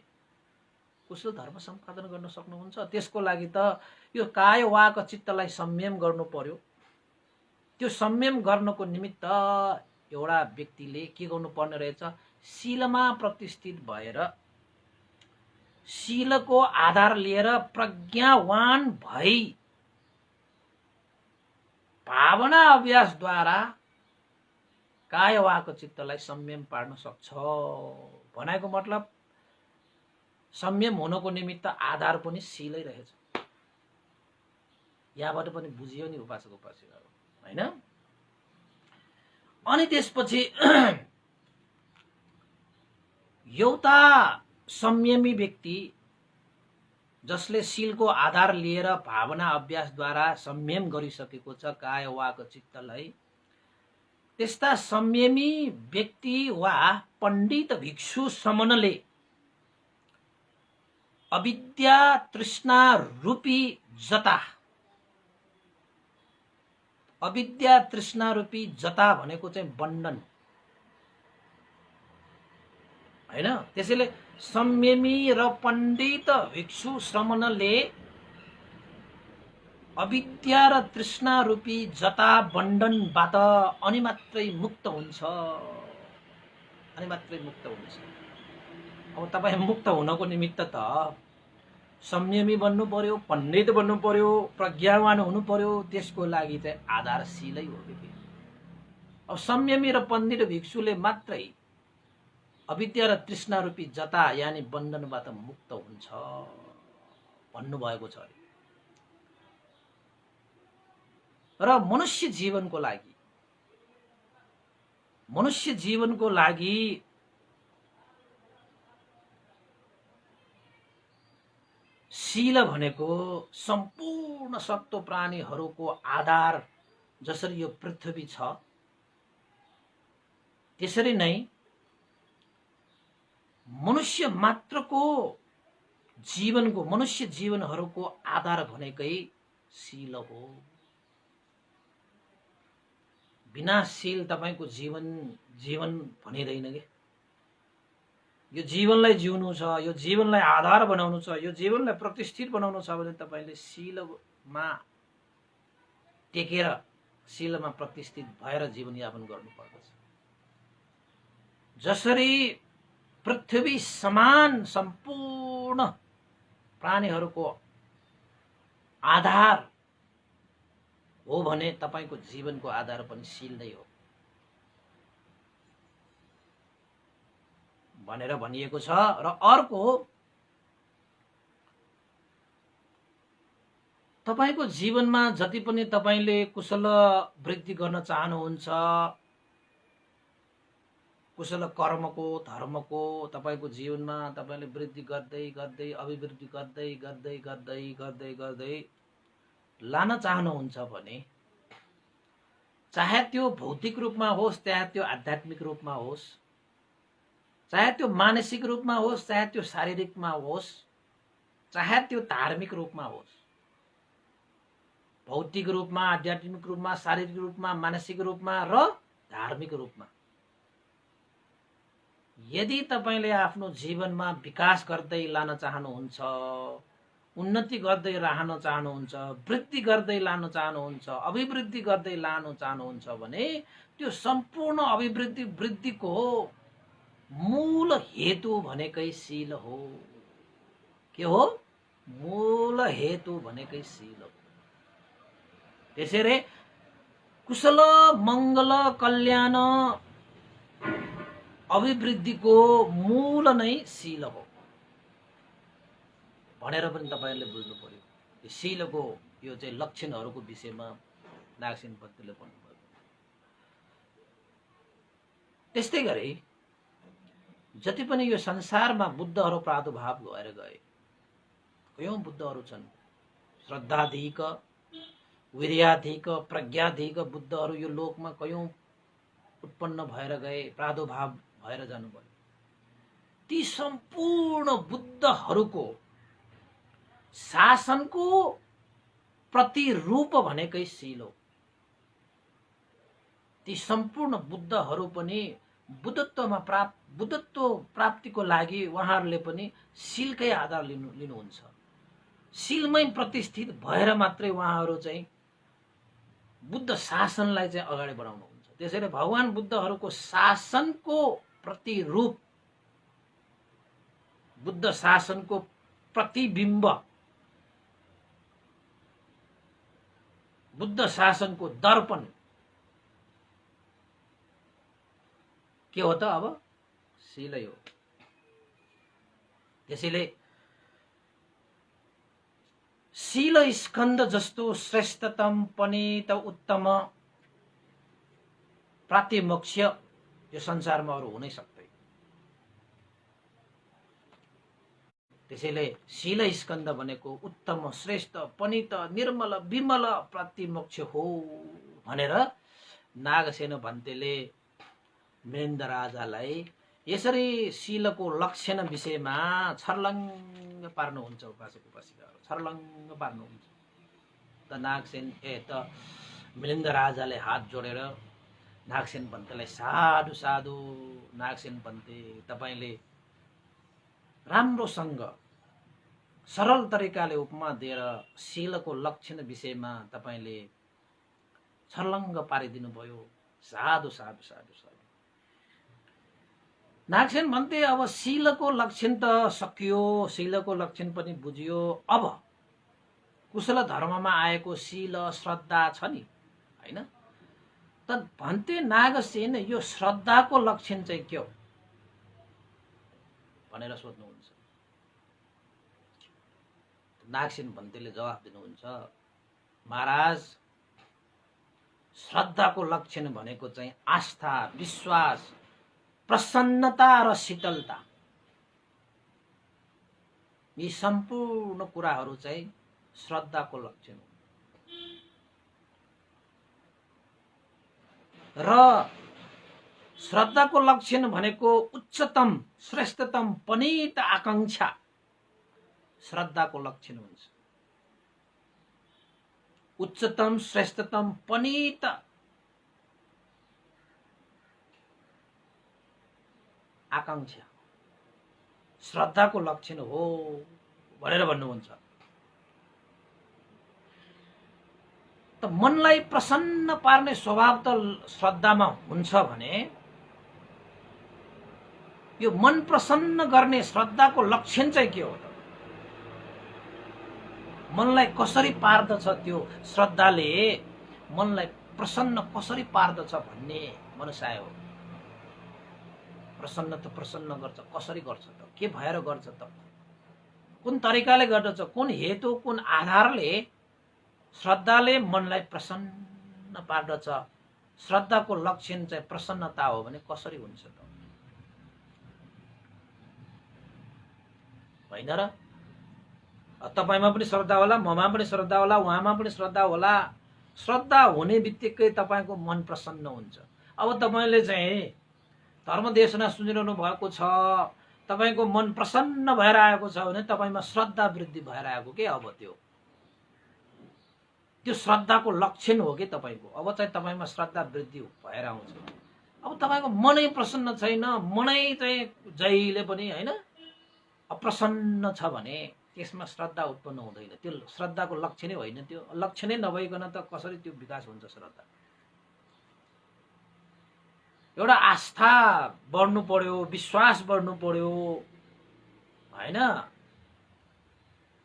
Speaker 1: कुशल धर्म सम्पादन गर्न सक्नुहुन्छ। त्यसको लागि त यो काय वाक चित्तलाई संयम गर्नु पर्यो। त्यो संयम गर्नको निमित्त एउटा व्यक्तिले के गर्नुपर्ने रहेछ? शीलमा प्रतिष्ठित भएर, शीलको आधार लिएर प्रज्ञावान भई भावना अभ्यासद्वारा काय वाक चित्तलाई संयम पार्न सक्छ। भनेको मतलब संयम हुनको निमित्त आधार पनि शीलै रहेछ। यहाँबाट पनि बुझियो नि उपासक उपासिकाहरू हैन? अनि त्यसपछि एउटा संयमी व्यक्ति जसले शीलको आधार लिएर भावना अभ्यासद्वारा संयम गरिसकेको छ काय वाक चित्तलाई, त्यस्ता संयमी व्यक्ति वा पण्डित भिक्षु समनले अविद्या तृष्णा रूपी जता, अविद्या तृष्णा रूपी जता भनेको चाहिँ बन्धन हैन। त्यसैले संयमी र पण्डित भिक्षु श्रमणले अविद्या र तृष्णा रूपी जता बन्धनबाट अनि मात्रै मुक्त हुन्छ, अनि मात्रै मुक्त हुन्छ। अब तपाईँ मुक्त हुनको निमित्त त संयमी बन्नु पर्यो, पण्डित बन्नु पर्यो, प्रज्ञावान हुनु पर्यो, त्यसको लागि चाहिँ आधारशीलै हो के। अब संयमी र पण्डित भिक्षुले मात्रै अविद्या र तृष्णा रूपी जता यानी बन्धनबाट मुक्त हुन्छ भन्नुभएको छ। र मनुष्य जीवनको लागि शील भनेको सम्पूर्ण सत्व प्राणीहरूको आधार। जसरी यो पृथ्वी छ त्यसरी नै मनुष्य जीवनहरूको आधार भनेकै शील हो। बिना शील तपाईको जीवन भनिदैन के। यो जीवनलाई जिउनु छ, यो जीवनलाई आधार बनाउनु छ, यो जीवनलाई प्रतिष्ठित बनाउनु छ भने तपाईले शीलमा टेकेर, शीलमा प्रतिष्ठित भएर जीवनयापन गर्नुपर्दछ। जसरी पृथ्वी समान सम्पूर्ण प्राणीहरूको आधार हो भने तपाईको जीवनको आधार पनि शील नै हो भनेर भनिएको छ। र अर्को, तपाईको जीवनमा जति पनि तपाईले कुशल वृद्धि गर्न चाहनुहुन्छ, कुशल कर्मको धर्मको तपाईको जीवनमा तपाईले वृद्धि गर्दै गर्दै अभिवृद्धि गर्दै गर्दै गर्दै गर्दै गर्दै लान चाहनुहुन्छ भने, चाहे त्यो भौतिक रूपमा होस्, चाहे त्यो आध्यात्मिक रूपमा होस्, चाहे त्यो मानसिक रूपमा होस्, चाहे त्यो शारीरिकमा होस्, चाहे त्यो धार्मिक रूपमा होस्, भौतिक रूपमा, आध्यात्मिक रूपमा, शारीरिक रूपमा, मानसिक रूपमा र धार्मिक रूपमा, यदि तपाईले आफ्नो जीवनमा विकास गर्दै लान चाहनुहुन्छ, उन्नति गर्दै रहन चाहनुहुन्छ, वृद्धि गर्दै लान चाहनुहुन्छ, अभिवृद्धि गर्दै लान चाहनुहुन्छ भने त्यो सम्पूर्ण अभिवृद्धि वृद्धिको मूल हेतु भनेकै शील हो। के हो? मूल हेतु भनेकै शील हो। त्यसैले कुशल मंगल कल्याण अभिवृद्धिको मूल नै शील हो भनेर पनि तपाईहरुले बुझ्नु पर्यो। यो शीलको यो चाहिँ लक्षणहरूको विषयमा नागसेन पन्तले भन्नुभयो। त्यस्तै गरी जति पनि यो संसारमा बुद्धहरू प्रादुर्भाव भएर गए, कयौं बुद्धहरू छन्, श्रद्धाधिक, वीर्याधिक, प्रज्ञाधिक बुद्धहरू यो लोकमा कयौं उत्पन्न भएर गए, प्रादुर्भाव भएर जानुभयो। ती सम्पूर्ण बुद्धहरूको शासनको प्रतिरूप भनेकै शील हो। ती सम्पूर्ण बुद्धहरू पनि बुद्धत्व प्राप्तिको लागि उहाँहरूले पनि शीलकै आधार लिनुहुन्छ। शीलमै प्रतिष्ठित भएर मात्रै उहाँहरू चाहिँ बुद्ध शासनलाई चाहिँ अगाडि बढाउनुहुन्छ। त्यसैले भगवान बुद्धहरूको शासनको प्रतिरूप, बुद्ध शासनको प्रतिबिम्ब, बुद्ध शासनको दर्पण के हो त? अब शीलै हो। त्यसैले शील स्कन्द जस्तो श्रेष्ठतम पनि त उत्तम प्रातिमोक्ष यो संसारमा अरू हुनै सक्दैन। त्यसैले शील स्कन्द भनेको उत्तम श्रेष्ठ पनित निर्मल विमल प्रतिमोक्ष हो भनेर नागसेन भन्तेले मिलिन्द राजालाई यसरी शीलको लक्षण विषयमा छर्लङ्ग पार्नुहुन्छ। उपासक उपासिकाहरू छर्लङ्ग पार्नुहुन्छ। त मिलिन्द राजाले हात जोडेर नागसेन भन्तेलाई साधु साधु नागसेन भन्ते तपाईँले राम्रोसँग सरल तरिकाले उपमा दिएर शीलको लक्षण विषयमा तपाईँले छर्लङ्ग पारिदिनु भयो। साधु साधु साधु साधु। नागसेन भन्थे अब शीलको लक्षण त सकियो, शीलको लक्षण पनि बुझियो। अब कुशल धर्ममा आएको शील श्रद्धा छ नि, हैन? त भन्थे नागसेन यो श्रद्धाको लक्षण चाहिँ के हो भनेर सोध्नुहुन्छ। नागसेन भन्तेले जवाफ दिनुहुन्छ, महाराज श्रद्धाको लक्षण भनेको चाहिँ आस्था, विश्वास, प्रसन्नता र शीतलता। यी सम्पूर्ण कुराहरू चाहिँ श्रद्धाको लक्षण हो। र श्रद्धाको लक्षण भनेको उच्चतम श्रेष्ठतम पनित आकांक्षा श्रद्धाको लक्षण हुन्छ। उच्चतम श्रेष्ठतम पनित आकांक्षा श्रद्धाको लक्षण हो भनेर भन्नुहुन्छ। त मनलाई प्रसन्न पार्ने स्वभाव त श्रद्धामा हुन्छ भने यो मन प्रसन्न गर्ने श्रद्धाको लक्षण चाहिँ के हो त? मनलाई कसरी पार्दछ त्यो श्रद्धाले मनलाई प्रसन्न कसरी पार्दछ भन्ने मनसाय हो। प्रसन्न त प्रसन्न गर्छ, कसरी गर्छ त? के भएर गर्छ त? कुन तरिकाले गर्दछ? कुन हेतु कुन आधारले श्रद्धाले मनलाई प्रसन्न पार्दछ? श्रद्धाको लक्षण चाहिँ प्रसन्नता हो भने कसरी हुन्छ त? होइन र? तपाईमा पनि श्रद्धा होला, ममा पनि श्रद्धा होला, उहाँमा पनि श्रद्धा होला। श्रद्धा हुने बित्तिकै तपाईको मन प्रसन्न हुन्छ। अब तपाईले चाहिँ धर्म देशना सुनिरहनु भएको छ, तपाईको मन प्रसन्न भएर आएको छ भने तपाईमा श्रद्धा वृद्धि भएर आएको के? अब त्यो श्रद्धाको लक्षण हो कि तपाईको? अब चाहिँ तपाईमा श्रद्धा वृद्धि भएर आउँछ। अब तपाईको मनै प्रसन्न छैन, मनै चाहिँ जहिले पनि हैन अप्रसन्न छ भने त्यसमा श्रद्धा उत्पन्न हुँदैन। त्यो श्रद्धाको लक्षणै होइन। त्यो लक्षणै नभइकन त कसरी त्यो विकास हुन्छ श्रद्धा? एउटा आस्था बढ्नु पर्यो, विश्वास बढ्नु पर्यो, हैन?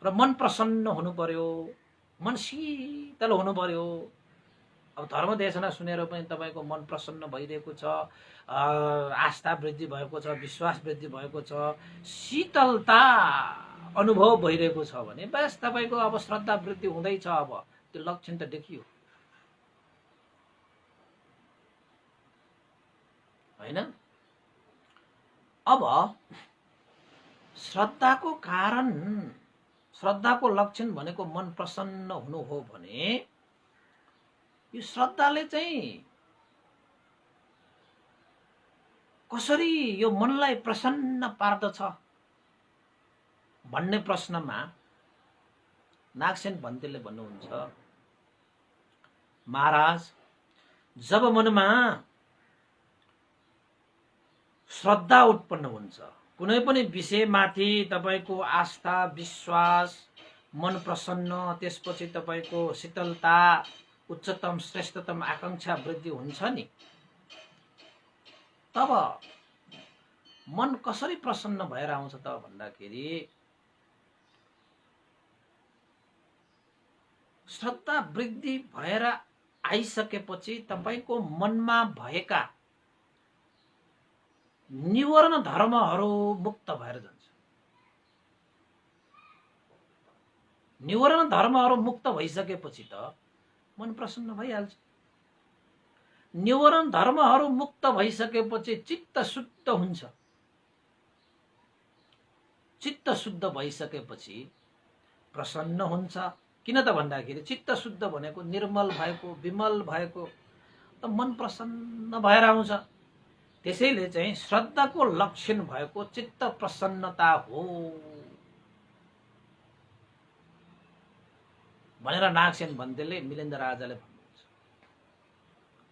Speaker 1: र मन प्रसन्न हुनु पर्यो, मन शीतल हुनु पर्यो। अब धर्म देशना सुनेर पनि तपाईको मन प्रसन्न भइरहेको छ, आस्था वृद्धि भएको छ, विश्वास वृद्धि भएको छ, शीतलता अनुभव भइरहेको छ भने बस तपाईको अब श्रद्धा वृद्धि हुँदैछ। अब त्यो लक्षण त देखियो, हैन? अब श्रद्धाको कारण, श्रद्धाको लक्षण भनेको मन प्रसन्न हुनु हो भने यो श्रद्धाले चाहिँ कसरी यो मनलाई प्रसन्न पार्दछ भन्ने प्रश्नमा नागसेन भन्तेले भन्नुहुन्छ, महाराज जब मनमा श्रद्धा उत्पन्न हुन्छ, कुनै पनि विषयमाथि तपाईको आस्था विश्वास, मन प्रसन्न, त्यसपछि तपाईको शीतलता, उच्चतम श्रेष्ठतम आकांक्षा वृद्धि हुन्छ नि, तब मन कसरी प्रसन्न भएर आउँछ त भन्दाखेरि श्रद्धा वृद्धि भएर आइसकेपछि तपाईको मनमा भएका निवरण धर्महरू मुक्त भएर जान्छ। निवरण धर्महरू मुक्त भइसकेपछि त मन प्रसन्न भइहाल्छ। निवरण धर्महरू मुक्त भइसकेपछि चित्त शुद्ध हुन्छ। चित्त शुद्ध भइसकेपछि प्रसन्न हुन्छ। किन त भन्दाखेरि चित्त शुद्ध भनेको निर्मल भएको, विमल भएको, त मन प्रसन्न भएर आउँछ। त्यसैले चाहिँ श्रद्धाको लक्षण भएको चित्त प्रसन्नता हो भनेर नागसेन भन्तेले मिलिन्द राजाले भन्नुहुन्छ।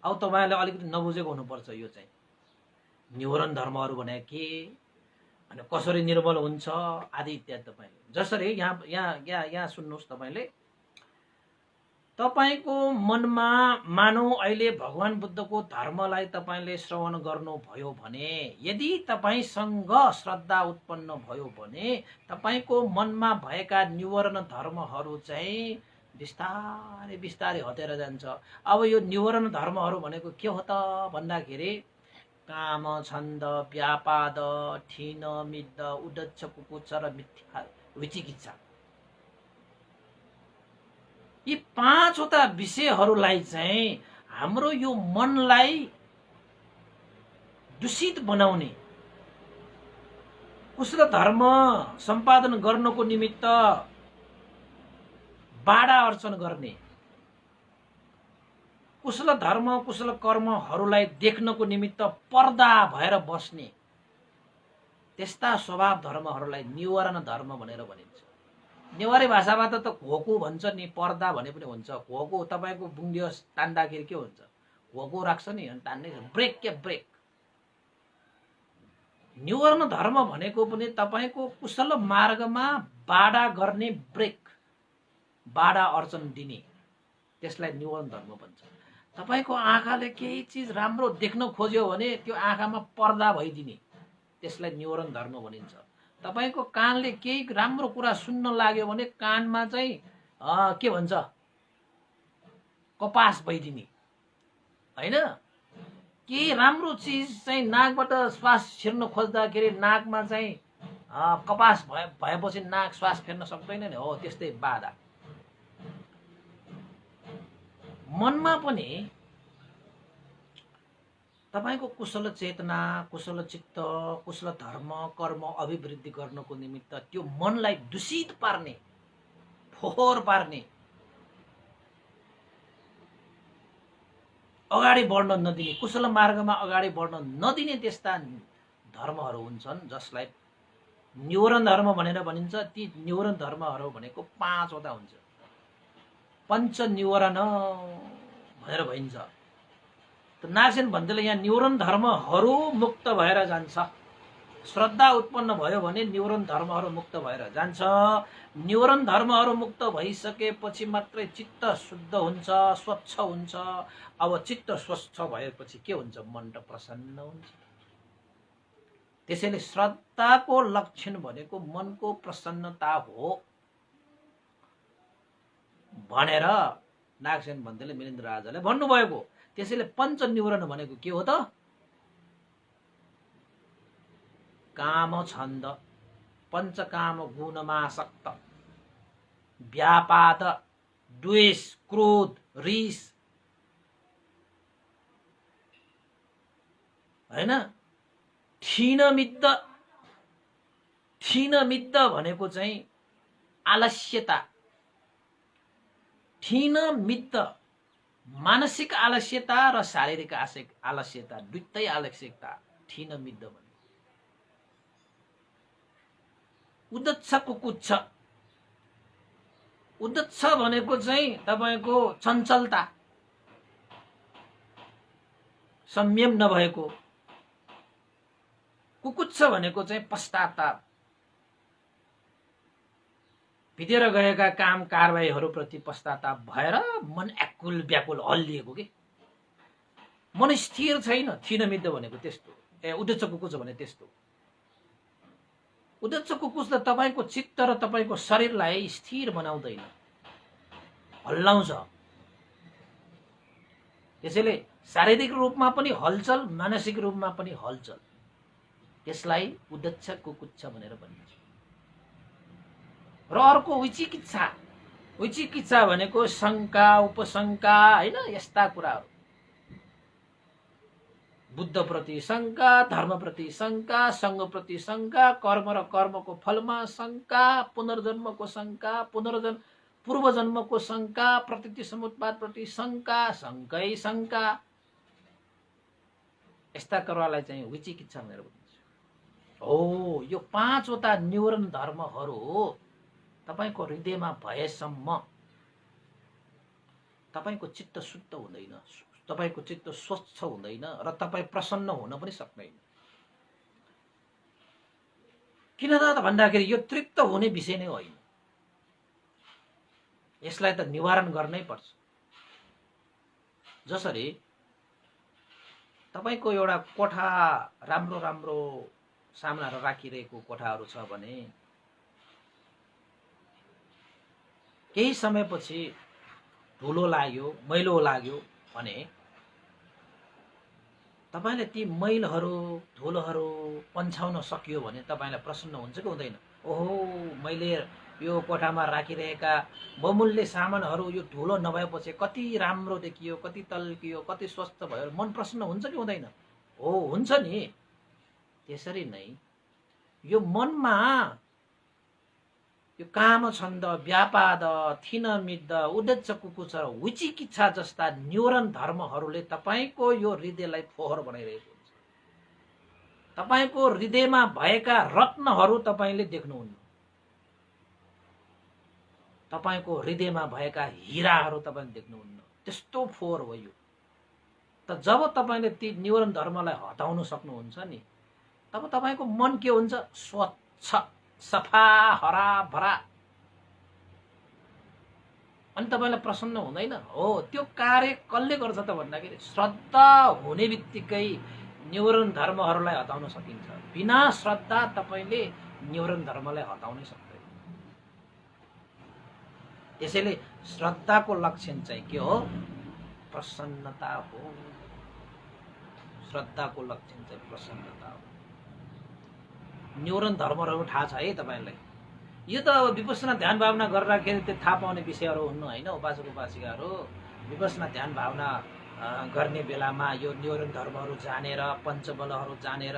Speaker 1: अब तपाईहरुले अलिकति नबुझेको हुनुपर्छ। यो चाहिँ निवरण धर्महरू भने के, अनि कसरी निर्मल हुन्छ आदि इत्यादि। तपाईले जसरी यहाँ सुन्नुहोस्, तपाईको मनमा मानौ अहिले भगवान बुद्धको धर्मलाई तपाईले श्रवण गर्नुभयो भने, यदि तपाईसँग श्रद्धा उत्पन्न भयो भने तपाईको मनमा भएका निवरण धर्महरू चाहिँ बिस्तारै बिस्तारै हटेर जान्छ। अब यो निवरण धर्महरू भनेको के हो त भन्दाखेरि काम, छन्द, व्यापाद, ठिन, मिद्द, उद्धच्च, कुकुच्च र मिथ्या विचिकित्सा, यी पाँचवटा विषयहरूलाई चाहिँ हाम्रो यो मनलाई दूषित बनाउने, कुशल धर्म सम्पादन गर्नको निमित्त बाधा अर्चन गर्ने, कुशल धर्म कुशल कर्महरूलाई देख्नको निमित्त पर्दा भएर बस्ने, त्यस्ता स्वभाव धर्महरूलाई निवारण धर्म भनेर भनिन्छ। नेवारी भाषाबाट त घोकु भन्छ नि, पर्दा भने पनि हुन्छ। घोकु तपाईको बुङ्दियो तान्दाखेरि के हुन्छ, घोकु राख्छ नि अनि तान्ने, ब्रेक के ब्रेक। निवरण धर्म भनेको पनि तपाईको कुशल मार्गमा बाधा गर्ने ब्रेक, बाधा अर्चन दिने, त्यसलाई निवरण धर्म भन्छ। तपाईको आँखाले केही चिज राम्रो देख्न खोज्यो भने त्यो आँखामा पर्दा भइदिने, त्यसलाई निवरण धर्म भनिन्छ। तपाईको कानले केही राम्रो कुरा सुन्न लाग्यो भने कानमा चाहिँ के भन्छ, कपास भइदिने, हैन। केही राम्रो चिज चाहिँ नाकबाट श्वास छिर्न खोज्दाखेरि नाकमा चाहिँ कपास भएपछि नाक श्वास फेर्न सक्दैन नि, हो त्यस्तै बाधा। मनमा पनि तपाईको कुशल चेतना, कुशल चित्त, कुशल धर्म कर्म अभिवृद्धि गर्नको निमित्त त्यो मनलाई दूषित पार्ने, फोहोर पार्ने, अगाडि बढ्न नदिने, कुशल मार्गमा अगाडि बढ्न नदिने त्यस्ता धर्महरू हुन्छन् जसलाई निवरण धर्म भनेर भनिन्छ। ती निवरण धर्महरू भनेको पाँचवटा हुन्छ, पञ्च निवरण भनेर भनिन्छ। नागसेन भन्तेले यहाँ निवरण धर्महरू मुक्त भएर जान्छ। श्रद्धा उत्पन्न भयो भने निवरण धर्महरू मुक्त भएर जान्छ। निवरण धर्महरू मुक्त भइसकेपछि मात्रै चित्त शुद्ध हुन्छ, स्वच्छ हुन्छ। अब चित्त स्वच्छ भएपछि के हुन्छ, मन त प्रसन्न हुन्छ। त्यसैले श्रद्धाको लक्षण भनेको मनको प्रसन्नता हो भनेर नागसेन भन्तेले मिलिन्द राजाले भन्नुभएको। त्यसैले पञ्च निवरण भनेको के हो त, काम, छन्द, पञ्चकाम गुणमासक्त, व्यापाद, द्वेष, क्रोध, रिस, हैन। ठिनमिद्द, ठिनमिद्द भनेको चाहिँ आलस्यता। ठिनमिद्द मानसिक आलस्यता र शारीरिक आलस्यता, दुईटै आलस्यता ठिनमिद्द भने। उद्धच्च कुकुच्च, उद्धच्च भनेको चाहिँ तपाईको चञ्चलता, संयम नभएको। कुकुच्च भनेको चाहिँ पश्चाताप, भित्र गएका काम कारबाहीहरूप्रति पश्चाताप भएर मन व्याकुल व्याकुल हल्लिएको के, मन स्थिर छैन। ठिनमिद्द भनेको त्यस्तो। उद्धच्च कुकुच्च भने त्यस्तो। उद्धच्च कुकुच्चले तपाईको चित्त र तपाईको शरीरलाई स्थिर बनाउँदैन, हल्लाउँछ। त्यसैले शारीरिक रूपमा पनि हलचल, मानसिक रूपमा पनि हलचल, त्यसलाई उद्धच्च कुकुच्च भनेर भनिन्छ। र अर्को विचिकित्सा। विचिकित्सा भनेको शंका, उपशंका, हैन, यस्ता कुराहरू, बुद्धप्रति शङ्का, धर्मप्रति शङ्का, सङ्घप्रति शङ्का, कर्म र कर्मको फलमा शङ्का, पुनर्जन्मको शङ्का, पूर्वजन्मको शङ्का, प्रकृति समुत्पादप्रति शङ्का, शङ्कै शङ्का। यस्ता कुरालाई चाहिँ विचिकित्सा भनेर भनिन्छ। हो, यो 5वटा न्यूरन धर्महरू तपाईको हृदयमा भएसम्म तपाईको चित्त शुद्ध हुँदैन, तपाईको चित्त स्वच्छ हुँदैन र तपाई प्रसन्न हुन पनि सक्दैन। किन त भन्दाखेरि यो तृप्त हुने विषय नै होइन, यसलाई त निवारण गर्नै पर्छ। जसरी तपाईको एउटा कोठा राम्रो राम्रो सामानहरु राखिरहेको कोठाहरु छ भने केही समयपछि धुलो लाग्यो, मैलो लाग्यो भने तपाईले ती मैलहरु धुलोहरु पन्छाउन सकियो भने तपाईलाई प्रसन्न हुन्छ कि हुँदैन? ओहो, मैले यो कोठामा राखिरहेका बहुमूल्य सामानहरु यो धुलो नभएपछि कति राम्रो देखियो, कति तल्कियो, कति स्वस्थ भयो, मन प्रसन्न हुन्छ कि हुँदैन? हो, हुन्छ नि। त्यसरी नै यो मनमा यो काम छन्द, व्यापाद, थिन मिद्द, उद्देश्य कुकुच र विचिकित्सा जस्ता न्यूरन धर्महरूले तपाईको यो हृदयलाई फोहोर बनाइरहेको हुन्छ। तपाईको हृदयमा भएका रत्नहरू तपाईले देख्नुहुन्न, तपाईको हृदयमा भएका हीराहरू तपाईले देख्नुहुन्न। त्यस्तो फोहोर हो यो। त जब तपाईले ती न्यूरन धर्मलाई हटाउन सक्नुहुन्छ नि, तब तपाईको मन के हुन्छ? स्वच्छ, सफा, हराभरा। अनि तपाईलाई प्रसन्न हुँदैन? हो, त्यो कार्य कसले गर्छ त भन्दाखेरि श्रद्धा हुने बित्तिकै न्यूरन धर्महरूलाई हटाउन सकिन्छ। बिना श्रद्धा तपाईले न्यूरन धर्मलाई हटाउनै सक्दैन। त्यसैले श्रद्धाको लक्षण चाहिँ के हो? प्रसन्नता हो। श्रद्धाको लक्षण चाहिँ प्रसन्नता हो। न्यूरन धर्महरू थाहा छ है तपाईलाई? यो त अब विपश्यना ध्यान भावना गर्दाखेरि त्यो थाहा पाउने विषयहरू हुनु होइन। उपासक उपासिकाहरू विपश्यना ध्यान भावना गर्ने बेलामा यो न्यूरन धर्महरू जानेर, पञ्चबलहरू जानेर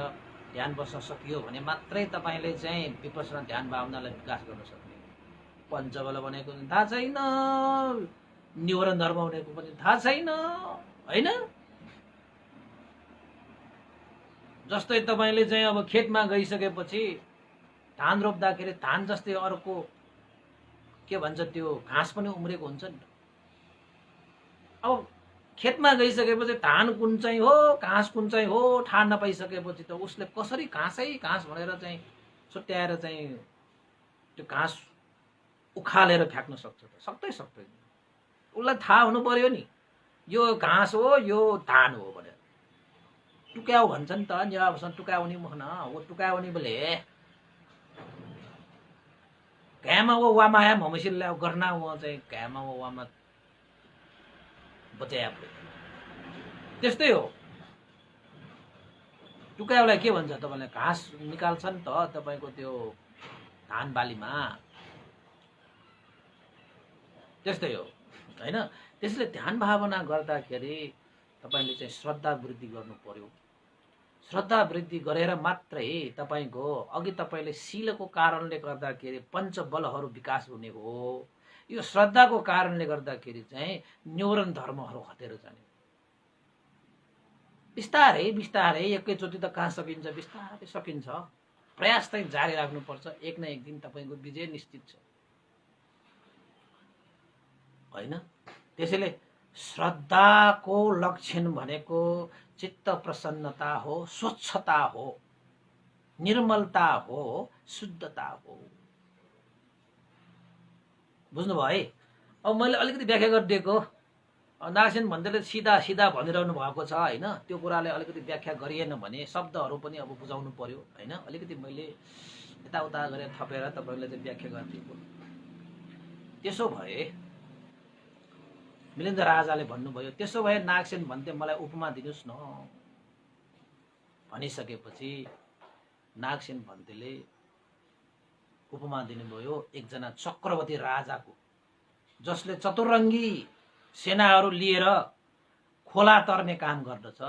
Speaker 1: ध्यान बस्न सकियो भने मात्रै तपाईले चाहिँ विपश्यना ध्यान भावनालाई विकास गर्न सक्ने। पञ्चबल भनेको थाहा छैन, न्यूरन धर्म भनेको पनि थाहा छैन, हैन? जस्तै तपाईले चाहिँ अब खेतमा गइसकेपछि धान रोप्दाखेरि धान जस्तै अर्को के भन्छ त्यो घाँस पनि उम्रेको हुन्छ नि। अब खेतमा गइसकेपछि धान कुन चाहिँ हो, घाँस कुन चाहिँ हो थाहा नपाइसकेपछि त उसले कसरी घाँसै घाँस भनेर चाहिँ छुट्याएर चाहिँ त्यो घाँस उखालेर फ्याक्न सक्छ त? सक्दैन। उसलाई थाहा हुनु पर्यो नि, यो घाँस हो, यो धान हो भनेर। टुक्याउ भन्छ नि त, नेवारसँग टुक्याउने मुखन वो टुक्याउने बोले घ्यामा वो वामाया ममसिल्ला गर्ना वो चाहिँ घ्यामा वो वामा बचाया पऱ्यो। त्यस्तै हो। टुक्याउलाई के भन्छ तपाईले? घाँस निकाल्छ नि त तपाईको त्यो धान बालीमा। त्यस्तै हो, हैन? त्यसले ध्यान भावना गर्दाखेरि तपाईले चाहिँ श्रद्धा वृद्धि गर्नु पर्यो। श्रद्धा वृद्धि गरेर मात्रै तपाईको अघि तपाईले शीलको कारणले गर्दाखेरि पञ्चबलहरू विकास हुने हो। यो श्रद्धाको कारणले गर्दाखेरि चाहिँ न्यूरन धर्महरू हटेर जाने। बिस्तारै बिस्तारै एकैचोटि त कहाँ सकिन्छ? बिस्तारै सकिन्छ। प्रयास चाहिँ जारी राख्नुपर्छ। एक न एक दिन तपाईको विजय निश्चित छ, हैन? त्यसैले श्रद्धाको लक्षण भनेको चित्त प्रसन्नता हो, स्वच्छता हो, निर्मलता हो, शुद्धता हो। बुझ्नुभयो है? अब मैले अलिकति व्याख्या गरिदिएको, नागसेन भन्दैले सिधा सिधा भनिरहनु भएको छ, हैन? त्यो कुराले अलिकति व्याख्या गरिएन भने शब्दहरू पनि अब बुझाउनु पर्यो, हैन? अलिकति मैले यताउता गरेर थपेर तपाईलाई चाहिँ व्याख्या गरिदिएको। त्यसो भए मिलिन्द राजाले भन्नुभयो, त्यसो भए नागसेन भन्थे मलाई उपमा दिनुस् न भनिसकेपछि नागसेन भन्थेले उपमा दिनुभयो एकजना चक्रवर्ती राजाको, जसले चतुरङ्गी सेनाहरू लिएर खोला तर्ने काम गर्दछ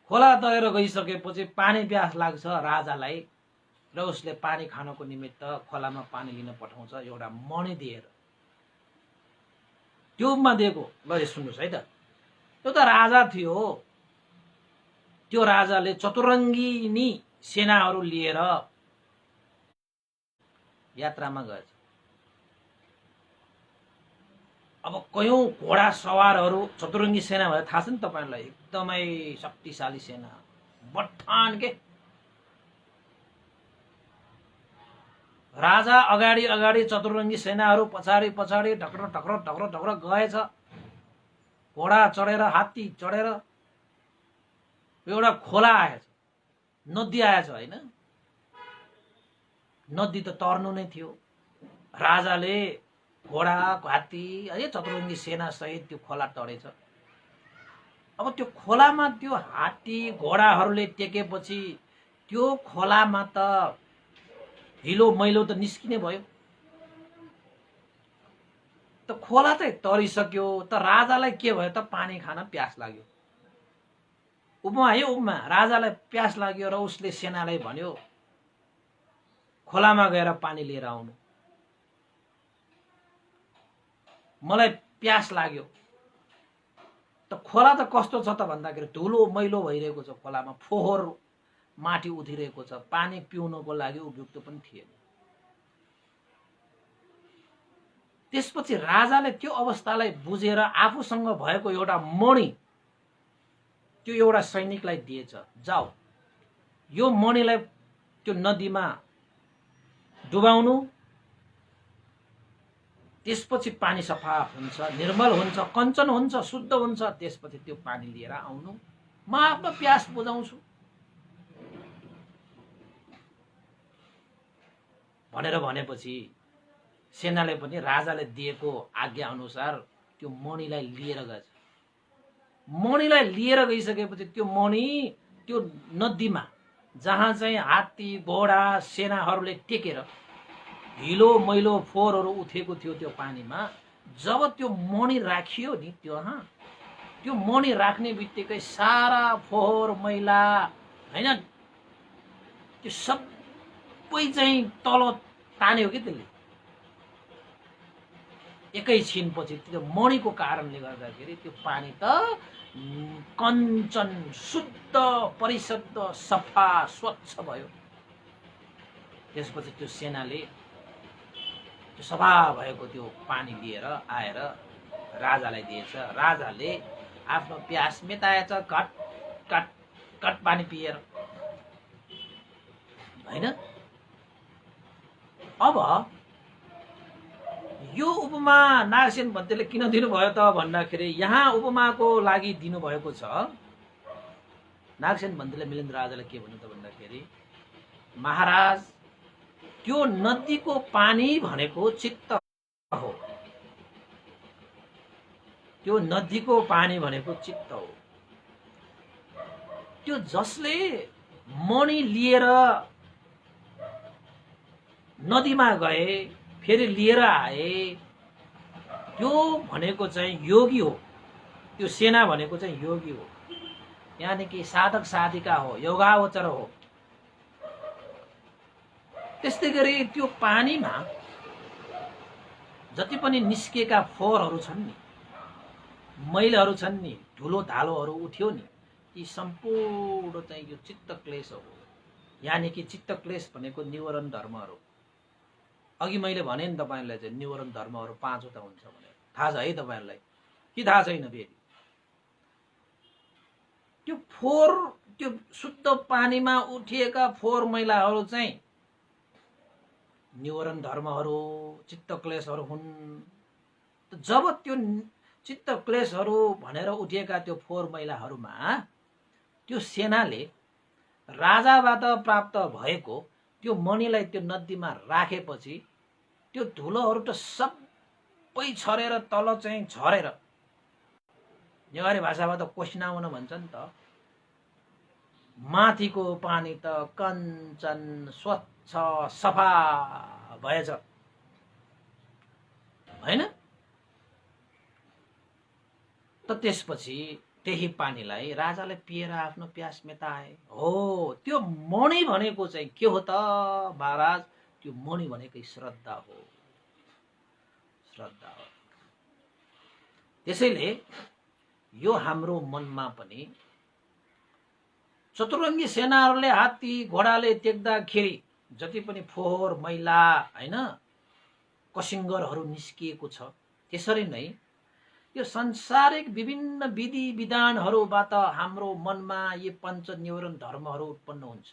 Speaker 1: खोला तरेर गइसकेपछि पानी प्यास लाग्छ राजालाई र उसले पानी खानको निमित्त खोलामा पानी लिन पठाउँछ एउटा मणि दिएर। ट्युबमा दिएको। ल सुन्नुहोस् है त, त्यो त राजा थियो। त्यो राजाले चतुरङ्गिनी सेनाहरू लिएर यात्रामा गएछ। अब कयौं घोडा सवारहरू चतुरङ्गी सेना भए थाहा छ नि तपाईहरुलाई, एकदमै शक्तिशाली सेना, बट्ठान के। राजा अगाडि अगाडि, चतुरङ्गी सेनाहरू पछाडि पछाडि ढक्र ढक्र ढक्र ढक्र गएछ। घोडा चढेर, हात्ती चढेर एउटा खोला आएछ, नदी आएछ हैन। नदी त तर्नु नै थियो। राजाले घोडा, हात्ती है चतुरङ्गी सेना सहित त्यो खोला तरेछ। अब त्यो खोलामा त्यो हात्ती घोडाहरूले टेकेपछि त्यो खोलामा त हिलो मैलो त निस्किने भयो। त खोला त तरिसक्यो, त राजालाई के भयो त पानी खान प्यास लाग्यो। उपमा है उपमा, राजालाई प्यास लाग्यो र उसले सेनालाई भन्यो खोलामा गएर पानी लिएर आउनु, मलाई प्यास लाग्यो। त खोला त कस्तो छ त भन्दाखेरि धुलो मैलो भइरहेको छ, खोलामा फोहोर माटी उठिरहेको छ, पानी पिउनको लागि उपयुक्त पनि थिएन। त्यसपछि राजाले त्यो अवस्थालाई बुझेर आफूसँग भएको एउटा मणि त्यो एउटा सैनिकलाई दिएछ, जाऊ यो मणिलाई त्यो नदीमा डुबाउनु, त्यसपछि पानी सफा हुन्छ, निर्मल हुन्छ, कञ्चन हुन्छ, शुद्ध हुन्छ, त्यसपछि त्यो पानी लिएर आउनु, म आफ्नो प्यास बुझाउँछु भनेर भनेपछि सेनाले पनि राजाले दिएको आज्ञा अनुसार त्यो मणिलाई लिएर गएछ। मणिलाई लिएर गइसकेपछि त्यो मणि त्यो नदीमा जहाँ चाहिँ हात्ती घोडा सेनाहरूले टेकेर हिलो मैलो फोहोरहरू उठेको थियो त्यो पानीमा, जब त्यो मणि राखियो नि त्यो मणि राख्ने बित्तिकै सारा फोहोर मैला हैन त्यो सबै चाहिँ तल तान्यो कि त्यसले एकैछिनपछि। त्यो मणिको कारणले गर्दाखेरि त्यो पानी त कञ्चन शुद्ध परिशुद्ध सफा स्वच्छ भयो। त्यसपछि त्यो सेनाले त्यो सफा भएको त्यो पानी लिएर आएर राजालाई दिएछ। राजाले आफ्नो प्यास मेटाएछ, घट घट घट पानी पिएर हैन। अब यो उपमा नागसेन भन्तेले किन दिनुभयो त भन्दाखेरि यहाँ उपमाको लागि दिनुभएको छ। नागसेन भन्तेले मिलिन्द राजाले के भन्नु त भन्दाखेरि, महाराज त्यो नदीको पानी भनेको चित्त हो, त्यो नदीको पानी भनेको चित्त हो। त्यो जसले मणि लिएर नदीमा गए फेरि लिएर आए त्यो भनेको चाहिँ योगी हो। त्यो सेना भनेको चाहिँ योगी हो, यानी कि साधक साधिका हो, योगावचर हो। त्यस्तै गरी त्यो पानीमा जति पनि निस्केका फोहोरहरू छन् नि, मैलाहरू छन् नि, धुलो धालोहरू उठ्यो नि, ती सम्पूर्ण चाहिँ यो चित्त क्लेश हो। यानी कि चित्त क्लेश भनेको निवरण धर्महरू। अघि मैले भने नि तपाईहरुलाई चाहिँ निवरण धर्महरू 5 वटा हुन्छ भनेर, थाहा छ है तपाईहरुलाई कि थाहा छैन? फेरि त्यो फोहोर, त्यो शुद्ध पानीमा उठिएका फोहोर मैलाहरू चाहिँ निवरण धर्महरू, चित्त क्लेशहरू हुन्। जब त्यो चित्त क्लेशहरू भनेर उठिएका त्यो फोहोर मैलाहरूमा त्यो सेनाले राजाबाट प्राप्त भएको त्यो मणिलाई त्यो नदीमा राखेपछि त्यो धुलोहरू त सबै छरेर तल चाहिँ झरेर, नेवारी भाषामा त कोसिनाउन भन्छ नि त, माथिको पानी त कञ्चन स्वच्छ सफा भएछ हैन। त त्यसपछि त्यही पानीलाई राजाले पिएर आफ्नो प्यास मेटाए। हो, त्यो मणि भनेको चाहिँ के हो त महाराज? त्यो मणि भनेकै श्रद्धा हो, श्रद्धा हो। त्यसैले यो हाम्रो मनमा पनि चतुरङ्गी सेनाहरूले हात्ती घोडाले टेक्दाखेरि जति पनि फोहोर मैला हैन कसिङ्गरहरू निस्किएको छ, त्यसरी नै यो संसारिक विभिन्न विधि विधानहरूबाट हाम्रो मनमा यी पञ्च न्यूरन धर्महरू उत्पन्न हुन्छ।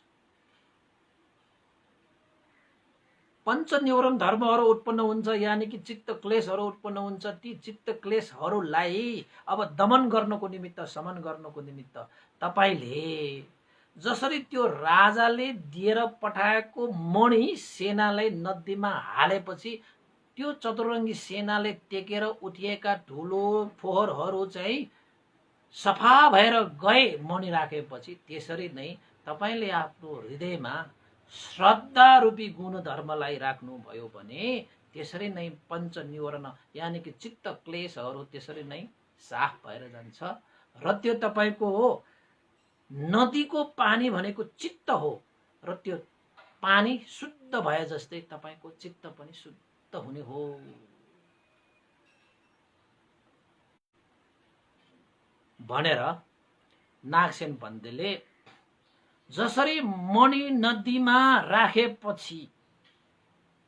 Speaker 1: पञ्च न्यूरन धर्महरू उत्पन्न हुन्छ, यानि कि चित्त क्लेशहरू उत्पन्न हुन्छ। ती चित्त क्लेशहरूलाई अब दमन गर्नको निमित्त, समन गर्नको निमित्त तपाईले जसरी त्यो राजाले दिएर पठाएको मणि सेनालाई नदीमा हालेपछि त्यो चतुरङ्गी सेनाले टेकेर उठिएका ठुलो फोहोरहरू चाहिँ सफा भएर गए मणि राखेपछि, त्यसरी नै तपाईले आफ्नो हृदयमा श्रद्धा रूपी गुणधर्मलाई राख्नुभयो भने त्यसरी नै पञ्च निवरण यानि कि चित्त क्लेशहरू त्यसरी नै साफ भएर जान्छ। र त्यो तपाईको नदीको पानी भनेको चित्त हो, र त्यो पानी शुद्ध भए जस्तै तपाईको चित्त पनि शुद्ध हुने हो। भनेर नागसेन बन्देले जसरी मणि नदीमा राखेपछि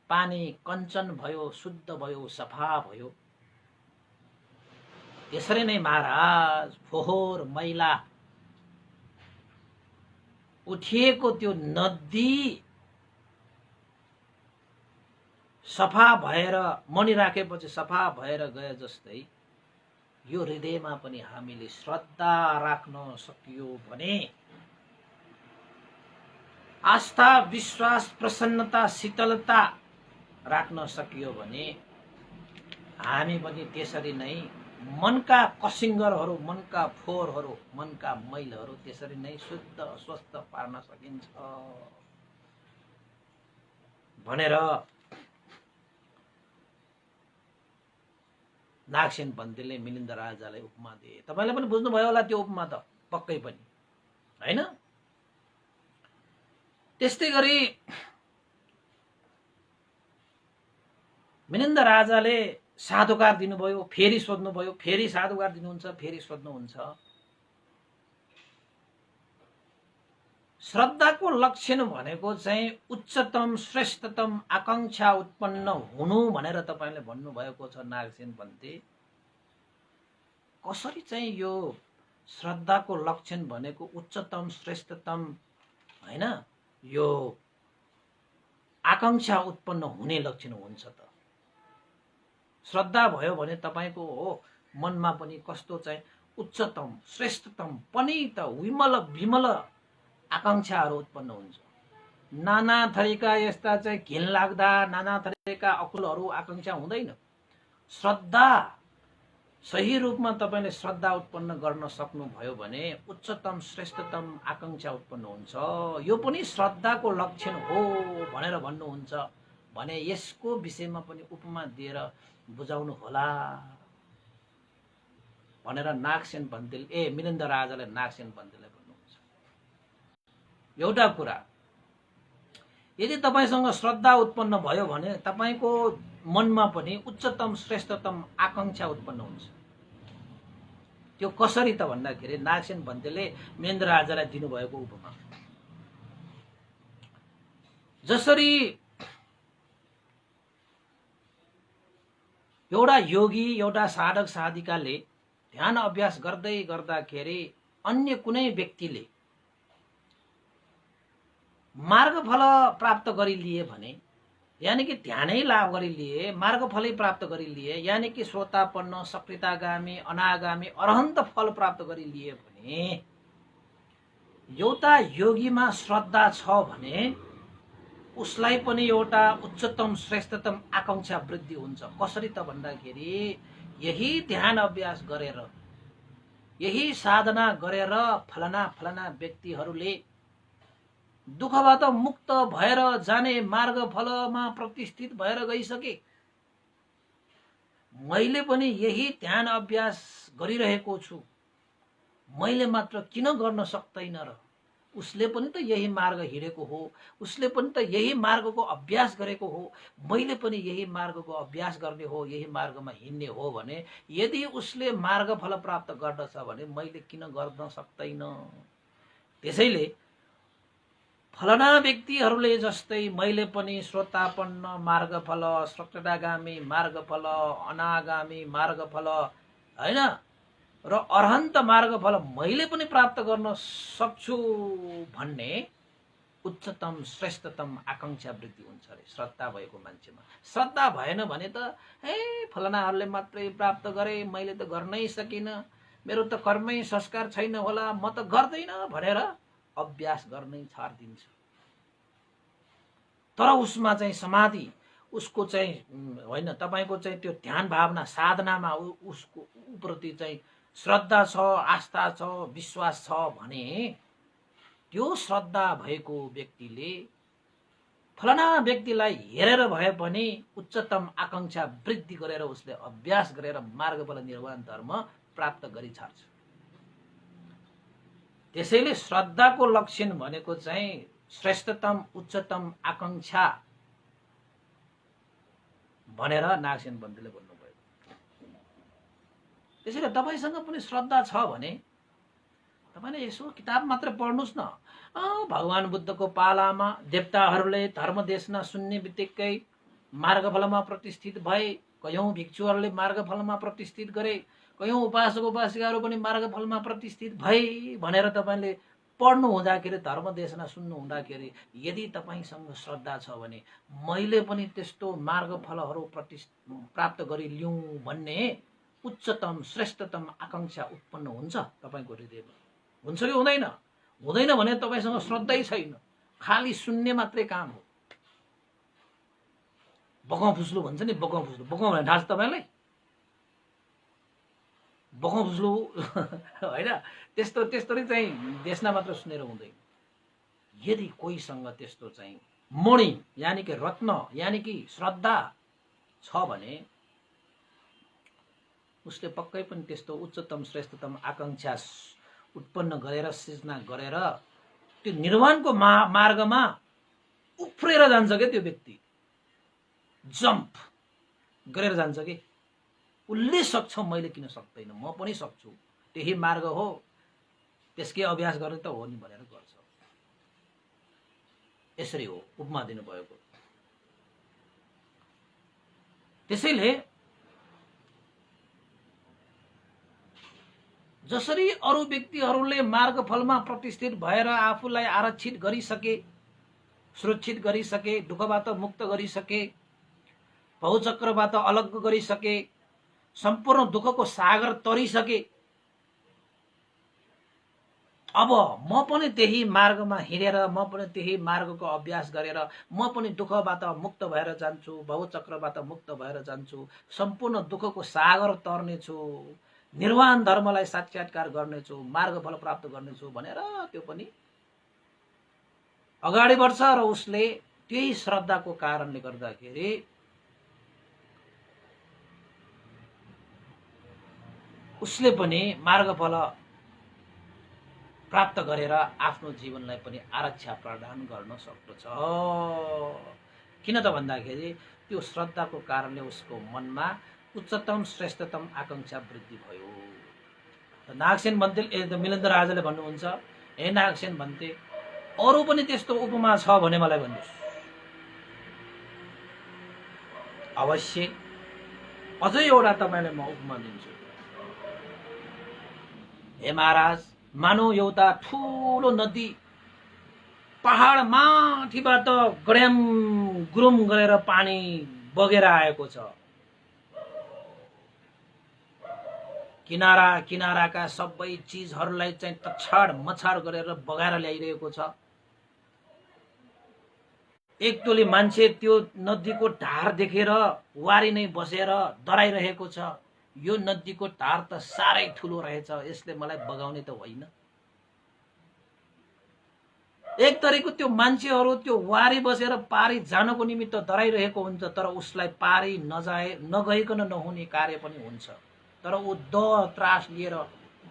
Speaker 1: पानी कञ्चन भयो, शुद्ध भयो, सफा भयो, त्यसरी नै महाराज फोहोर मैला उठिएको त्यो नदी सफा भएर मणि राखेपछि सफा भएर गए जस्तै यो हृदयमा पनि हामीले श्रद्धा राख्न सकियो भने, आस्था विश्वास प्रसन्नता शीतलता राख्न सकियो भने हामी पनि त्यसरी नै मनका कसिङ्गरहरू, मनका फोहोरहरू, मनका मैलहरू त्यसरी नै शुद्ध स्वस्थ पार्न सकिन्छ भनेर नागसेन बन्देले मिलिन्द राजालाई उपमा दिए। तपाईले पनि बुझ्नुभयो होला त्यो उपमा त पक्कै पनि, हैन? त्यस्तै गरी मिलिन्द राजाले साधुकार दिनुभयो, फेरि सोध्नुभयो, फेरि साधुकार दिनुहुन्छ, फेरि सोध्नुहुन्छ। श्रद्धाको लक्षण भनेको चाहिँ उच्चतम श्रेष्ठतम आकांक्षा उत्पन्न हुनु भनेर तपाईले भन्नुभएको छ नागसेन बन्ते। कसरी चाहिँ यो श्रद्धाको लक्षण भनेको उच्चतम श्रेष्ठतम हैन यो आकांक्षा उत्पन्न हुने लक्षण हुन्छ त? श्रद्धा भयो भने तपाईको मनमा पनि कस्तो चाहिँ उच्चतम श्रेष्ठतम पनि त विमल विमल आकांक्षाहरू उत्पन्न हुन्छ। नाना थरीका यस्ता चाहिँ घिन लाग्दा नाना थरीका अकुलहरू आकांक्षा हुँदैन। श्रद्धा सही रूपमा तपाईले श्रद्धा उत्पन्न गर्न सक्नुभयो भने उच्चतम श्रेष्ठतम आकांक्षा उत्पन्न हुन्छ। यो पनि श्रद्धाको लक्षण हो भनेर भन्नुहुन्छ भने यसको विषयमा पनि उपमा दिएर बुझाउनु होला भनेर नागसेन बन्देले मिलिन्द राजाले नागसेन बन्देलाई भन्नुहुन्छ। एउटा कुरा, यदि तपाईसँग श्रद्धा उत्पन्न भयो भने तपाईको मनमा पनि उच्चतम श्रेष्ठतम आकांक्षा उत्पन्न हुन्छ। त्यो कसरी त भन्दाखेरि नागसेन बन्देले मिलिन्द राजालाई दिनुभएको उपमा, जसरी एउटा योगी एउटा साधक साधिकाले ध्यान अभ्यास गर्दै गर्दाखेरि अन्य कुनै व्यक्तिले मार्गफल प्राप्त गरिलिए भने, यानी कि ध्यानै लाभ गरिलिए, मार्गफलै प्राप्त गरिलिए, यानी कि श्रोतापन्न सक्रितागामी अनागामी अरहन्त फल प्राप्त गरिलिए भने एउटा योगीमा श्रद्धा छ भने उसलाई पनि एउटा उच्चतम श्रेष्ठतम आकांक्षा वृद्धि हुन्छ। कसरी त भन्दाखेरि यही ध्यान अभ्यास गरेर, यही साधना गरेर फलना फलना व्यक्तिहरूले दुःखबाट मुक्त भएर जाने मार्ग फलमा प्रतिष्ठित भएर गइसके। मैले पनि यही ध्यान अभ्यास गरिरहेको छु, मैले मात्र किन गर्न सक्दैन र? उसले पनि त यही मार्ग हिँडेको हो, उसले पनि त यही मार्गको अभ्यास गरेको हो, मैले पनि यही मार्गको अभ्यास गर्ने हो, यही मार्गमा हिँड्ने हो भने यदि उसले मार्गफल प्राप्त गर्दछ भने मैले किन गर्न सक्दैन? त्यसैले फलना व्यक्तिहरूले जस्तै मैले पनि श्रोतापन्न मार्गफल, श्रोत्रगामी मार्गफल, अनागामी मार्गफल हैन र अरहन्त मार्गफल मैले पनि प्राप्त गर्न सक्छु भन्ने उच्चतम श्रेष्ठतम आकांक्षा वृद्धि हुन्छ अरे श्रद्धा भएको मान्छेमा। श्रद्धा भएन भने त फलनाहरूले मात्रै प्राप्त गरे, मैले त गर्नै सकिनँ, मेरो त कर्मै संस्कार छैन होला, म त गर्दैन भनेर अभ्यास गर्नै छाड्दिन्छ। तर उसमा चाहिँ समाधि, उसको चाहिँ होइन, तपाईँको चाहिँ त्यो ध्यान भावना साधनामा उसको प्रति चाहिँ श्रद्धा छ, आस्था छ, विश्वास छ भने त्यो श्रद्धा भएको व्यक्तिले फलना व्यक्तिलाई हेरेर भए पनि उच्चतम आकांक्षा वृद्धि गरेर उसले अभ्यास गरेर मार्गफल निर्वाण धर्म प्राप्त गरी छाड्छ। त्यसैले श्रद्धाको लक्षण भनेको चाहिँ श्रेष्ठतम उच्चतम आकांक्षा भनेर नागसेन बन्धुले भन्नुभयो। त्यसैले तपाईसँग पनि श्रद्धा छ भने तपाईले यसो किताब मात्र पढ्नुस् न। भगवान बुद्धको पालामा देवताहरूले धर्म देशना सुन्ने बित्तिकै मार्गफलमा प्रतिष्ठित भए, कयौं भिक्षुहरूले मार्गफलमा प्रतिष्ठित गरे, कयौं उपासक उपासिकाहरू पनि मार्गफलमा प्रतिष्ठित भए भनेर तपाईले पढ्नु हुँदाखेरि, धर्म देशना सुन्नु हुँदाखेरि यदि तपाईसँग श्रद्धा छ भने मैले पनि त्यस्तो मार्गफलहरू प्राप्त गरी लिऊँ भन्ने उच्चतम श्रेष्ठतम आकांक्षा उत्पन्न हुन्छ तपाईको हृदयमा। हुन्छ कि हुँदैन? हुँदैन भने तपाईसँग श्रद्धै छैन, खाली सुन्ने मात्रै काम हो। बगाउँ फुस्लु भन्छ नि, बगाउँ फुस्लु। बगाउँ भने थाहा छ तपाईलाई? बगाउँ फुस्लु होइन, त्यस्तरी चाहिँ देशना मात्र सुनेर हुँदैन। यदि कोहीसँग त्यस्तो चाहिँ मणि यानि कि रत्न यानि कि श्रद्धा छ भने उसले पक्कै पनि त्यस्तो उच्चतम श्रेष्ठतम आकांक्षा उत्पन्न गरेर सृजना गरेर त्यो निर्वाणको मार्गमा उफ्रेर जान्छ के त्यो व्यक्ति, जम्प गरेर जान्छ कि। उसले सक्छ, मैले किन सक्दैन, म पनि सक्छु, त्यही मार्ग हो, त्यसकै अभ्यास गर्ने त हो नि भनेर गर्छ। यसरी हो उपमा दिनुभएको। त्यसैले जसरी अरू व्यक्तिहरूले मार्गफलमा प्रतिष्ठित भएर आफूलाई आरक्षित गरिसके, सुरक्षित गरिसके, दुःखबाट मुक्त गरिसके, भवचक्रबाट अलग गरिसके, सम्पूर्ण दुःखको सागर तरिसके, अब म पनि त्यही मार्गमा हिँडेर, म पनि त्यही मार्गको अभ्यास गरेर म पनि दुःखबाट मुक्त भएर जान्छु, भवचक्रबाट मुक्त भएर जान्छु, सम्पूर्ण दुःखको सागर तर्नेछु, निर्वाण धर्मलाई साक्षात्कार गर्नेछु, मार्गफल प्राप्त गर्नेछु भनेर त्यो पनि अगाडि बढ्छ। र उसले त्यही श्रद्धाको कारणले गर्दाखेरि उसले पनि मार्गफल प्राप्त गरेर आफ्नो जीवनलाई पनि आरक्षा प्रदान गर्न सक्दछ। किन त भन्दाखेरि त्यो श्रद्धाको कारणले उसको मनमा उच्चतम श्रेष्ठतम आकांक्षा वृद्धि भयो। नागसेन भन्ते मिलिन्द राजाले भन्नुहुन्छ, हे नागसेन भन्ते, अरू पनि त्यस्तो उपमा छ भने मलाई भन्नुहोस्। अवश्य अझै एउटा तपाईलाई म उपमा दिन्छु। हे महाराज, मानौ एउटा ठुलो नदी पहाड माथिबाट गड्याम गुरुम गरेर पानी बगेर आएको छ। किनारा किनाराका सबै चीजहरूलाई चाहिँ तछाड मछाड गरेर बगाएर ल्याइरहेको छ। एक टोली मान्छे त्यो नदीको धार देखेर वारी नै बसेर डराइरहेको छ, यो नदीको धार त साह्रै ठुलो रहेछ, यसले मलाई बगाउने त होइन। एक तरिको त्यो मान्छेहरू त्यो वारी बसेर पारी जानको निमित्त डराइरहेको हुन्छ, तर उसलाई पारी नगइकन नहुने कार्य पनि हुन्छ। तर ऊ त्रास लिएर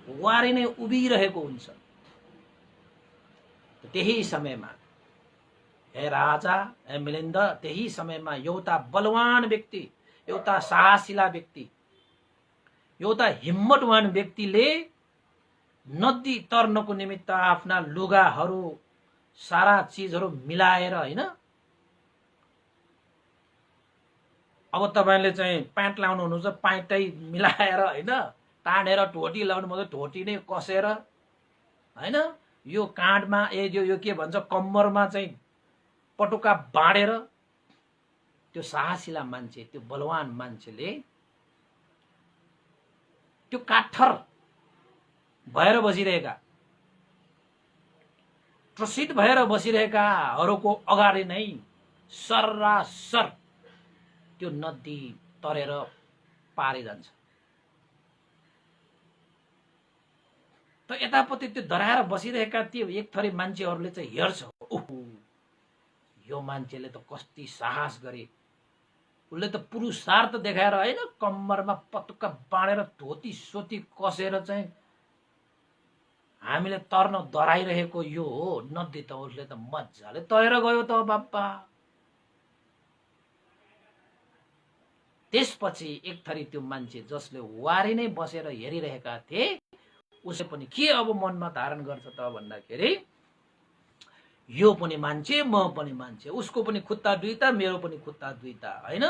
Speaker 1: वारी नै उभिरहेको हुन्छ। त्यही समयमा हे राजा, हे मिलिन्द, त्यही समयमा एउटा बलवान व्यक्ति, एउटा साहसिला व्यक्ति, एउटा हिम्मतवान व्यक्तिले नदी तर्नको निमित्त आफ्ना लुगाहरू सारा चीजहरू मिलाएर, हैन, अब तपाईले चाहिँ प्यान्ट लाउनु हुनुहुन्छ, प्यान्टै मिलाएर, हैन, तानेर ढोटी लाउनु भयो ढोटी नै कसेर, हैन, यो काँधमा यो के भन्छ कम्मरमा चाहिँ पटुका बाँडेर त्यो साहसिला मान्छे, त्यो बलवान मान्छेले त्यो काठर भएर बसिरहेका, त्रसित भएर बसिरहेकाहरूको अगाडि नै सरासर त्यो नदी तरेर पारि जान्छ। त यतापट्टि त्यो डराएर बसिरहेका त्यो एक थरी मान्छेहरूले चाहिँ हेर्छ, ओहो यो मान्छेले त कति साहस गरे, उसले त पुरुषार्थ देखाएर, हैन, कम्मरमा पटुका बाँडेर धोती सोती कसेर चाहिँ हामीले तर्न डराइरहेको यो हो नदी, त उसले त मजाले तरेर गयो त बाप्पा। त्यसपछि एक थरी त्यो मान्छे जसले वारी नै बसेर हेरिरहेका थिए, उसले पनि के अब मनमा धारण गर्छ त भन्दाखेरि, यो पनि मान्छे, म पनि मान्छे, उसको पनि खुट्टा दुईटा, मेरो पनि खुट्टा दुईटा, हैन,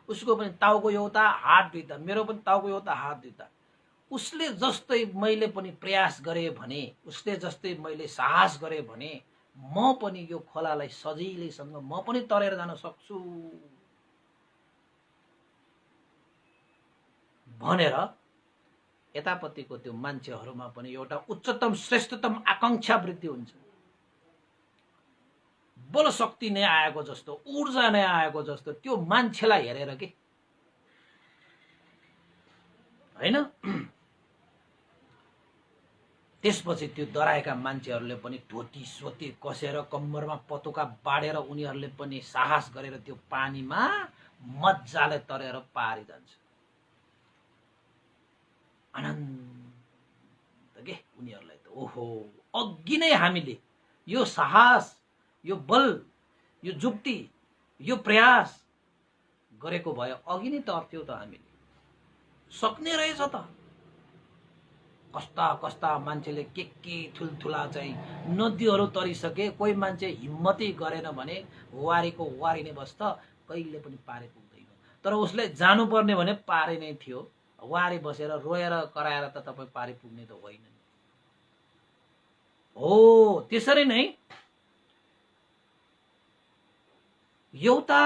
Speaker 1: उसको पनि टाउको एउटा हात दुईटा, मेरो पनि टाउको एउटा हात दुईटा, उसले जस्तै मैले पनि प्रयास गरे भने, उसले जस्तै मैले साहस गरे भने म पनि यो खोलालाई सजिलैसँग म पनि तरेर जान सक्छु भनेर यतापट्टिको त्यो मान्छेहरूमा पनि एउटा उच्चतम श्रेष्ठतम आकांक्षा वृद्धि हुन्छ। बल शक्ति नै आएको जस्तो, ऊर्जा नै आएको जस्तो त्यो मान्छेलाई हेरेर के, हैन। त्यसपछि त्यो डराएका मान्छेहरूले पनि धोती सोती कसेर कम्मरमा पटुका बाँडेर उनीहरूले पनि साहस गरेर त्यो पानीमा मजाले तरेर पारि जान्छ। आनन्द के उनीहरूलाई त, ओहो अघि नै हामीले यो साहस, यो बल, यो जुक्ति, यो प्रयास गरेको भए अघि नै तर्थ्यौ त, हामीले सक्ने रहेछ त। कस्ता कस्ता मान्छेले के ठुल्ठुला चाहिँ नदीहरू तरिसके, कोही मान्छे हिम्मतै गरेन भने वारीको वारी नै बस्छ, कहिले पनि पारे पुग्दैन। तर उसले जानुपर्ने भने पारे नै थियो, वारी बसेर रोएर कराएर त तपाईँ पारी पुग्ने त होइन। हो त्यसरी नै एउटा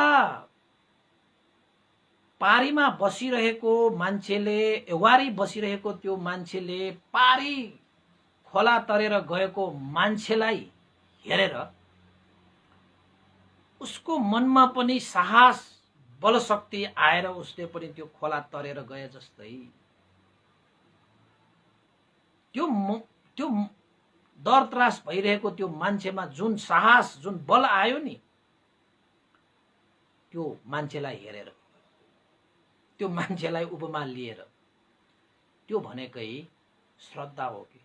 Speaker 1: पारीमा बसिरहेको मान्छेले, वारी बसिरहेको त्यो मान्छेले पारी खोला तरेर गएको मान्छेलाई हेरेर उसको मनमा पनि साहस बल शक्ति आएर उसले पनि त्यो खोला तरेर गए जस्तै त्यो डर त्रास भइरहेको त्यो मान्छेमा जुन साहस, जुन बल आयो नि, त्यो मान्छेलाई हेरेर, त्यो मान्छेलाई उपमा लिएर, त्यो भनेकै श्रद्धा हो कि।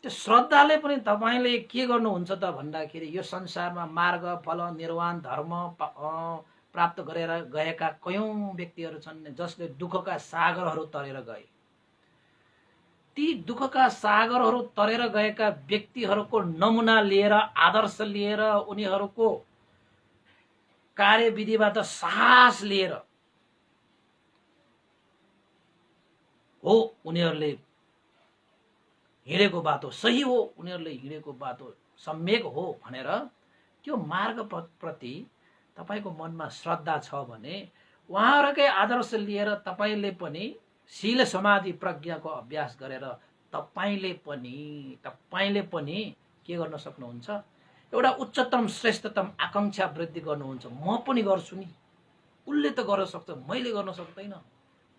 Speaker 1: त्यो श्रद्धाले पनि तपाईले के गर्नुहुन्छ त भन्दाखेरि, यो संसारमा मार्ग फल निर्वाण धर्म प्राप्त गरेर गएका कयौं व्यक्तिहरू छन् जसले दुःखका सागरहरू तरेर गए। ती दुःखका सागरहरू तरेर गएका व्यक्तिहरूको नमुना लिएर, आदर्श लिएर, उनीहरूको कार्यविधिबाट साहस लिएर हो उनीहरूले हिँडेको बाटो सही हो, उनीहरूले हिँडेको बाटो सम्यक हो भनेर त्यो मार्ग प्रति तपाईको मनमा श्रद्धा छ भने उहाँहरूकै आदर्श लिएर तपाईले पनि शील समाधि प्रज्ञाको अभ्यास गरेर तपाईले पनि के गर्न सक्नुहुन्छ, एउटा उच्चतम श्रेष्ठतम आकांक्षा वृद्धि गर्नुहुन्छ। म पनि गर्छु नि, उसले त गर्न सक्छ, मैले गर्न सक्दैन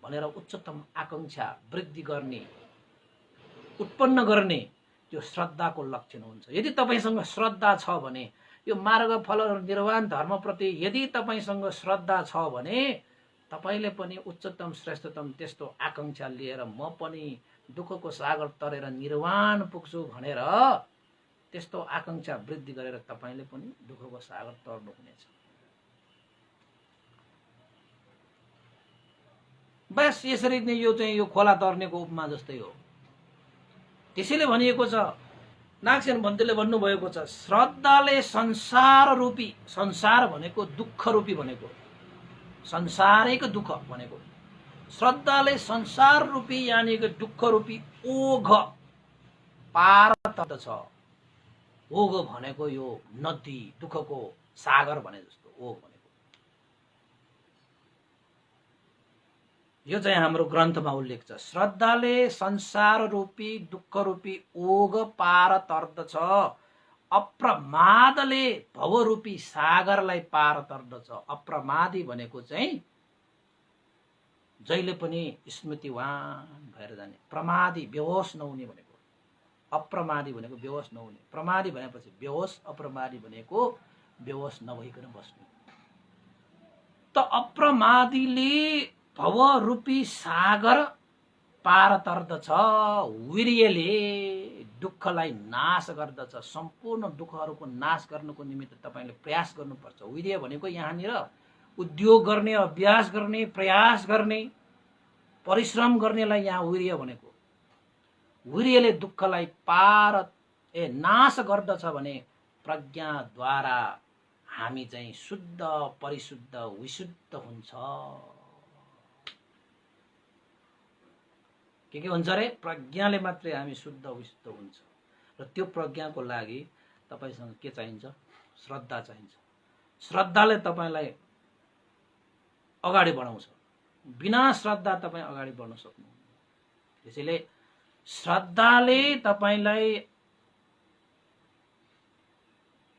Speaker 1: भनेर उच्चतम आकांक्षा वृद्धि गर्ने, उत्पन्न गर्ने त्यो श्रद्धाको लक्षण हुन्छ। यदि तपाईसँग श्रद्धा छ भने, यो मार्ग फल निर्वाण धर्म प्रति यदि तपाईसँग श्रद्धा छ भने तपाईले पनि उच्चतम श्रेष्ठतम त्यस्तो आकांक्षा लिएर म पनि दुःखको सागर तरेर निर्वाण पुग्छु भनेर त्यस्तो आकांक्षा वृद्धि गरेर तपाईले पनि दुःखको सागर तर्नुहुनेछ। बस यसरी नै यो चाहिँ यो खोला तर्नेको उपमा जस्तै हो। त्यसैले भनिएको छ, नागसेन भन्तेले भन्नुभएको छ, श्रद्धाले संसार रूपी, संसार भनेको दुःख रूपी भनेको, संसारैको दुःख भनेको, श्रद्धाले संसार रूपी यानि कि दुःख रूपी ओघ पार तर्दछ। ओघ भनेको यो नदी, दुःखको सागर भने जस्तो ओघ भनेको। यो चाहिँ हाम्रो ग्रन्थमा उल्लेख छ, श्रद्धाले संसार रूपी दुःख रूपी ओघ पार तर्दछ, अप्रमादले भवरूपी सागरलाई पार तर्दछ। अप्रमादी भनेको चाहिँ जहिले पनि स्मृतिवान भएर जाने, प्रमादी बेहोस नहुने भनेको। अप्रमादी भनेको बेहोस नहुने, प्रमादी भनेपछि बेहोस, अप्रमादी भनेको बेहोस नभइकन बस्ने। त अप्रमादीले भवरूपी सागर पार तर्दछ, वीर्यले दुःखलाई नाश गर्दछ। सम्पूर्ण दुःखहरूको नाश गर्नको निमित्त तपाईले प्रयास गर्नुपर्छ। वीर्य भनेको यहाँनिर उद्योग गर्ने, अभ्यास गर्ने, प्रयास गर्ने, परिश्रम गर्नेलाई यहाँ वीर्य भनेको। वीर्यले दुःखलाई नाश गर्दछ भने प्रज्ञाद्वारा हामी चाहिँ शुद्ध, परिशुद्ध, विशुद्ध हुन्छ। के हुन्छ रे? प्रज्ञाले मात्रै हामी शुद्ध विशुद्ध हुन्छ। र त्यो प्रज्ञाको लागि तपाईसँग के चाहिन्छ? श्रद्धा चाहिन्छ। श्रद्धाले तपाईलाई अगाडि बढाउँछ। बिना श्रद्धा तपाईँ अगाडि बढ्न सक्नुहुन्न। त्यसैले श्रद्धाले तपाईलाई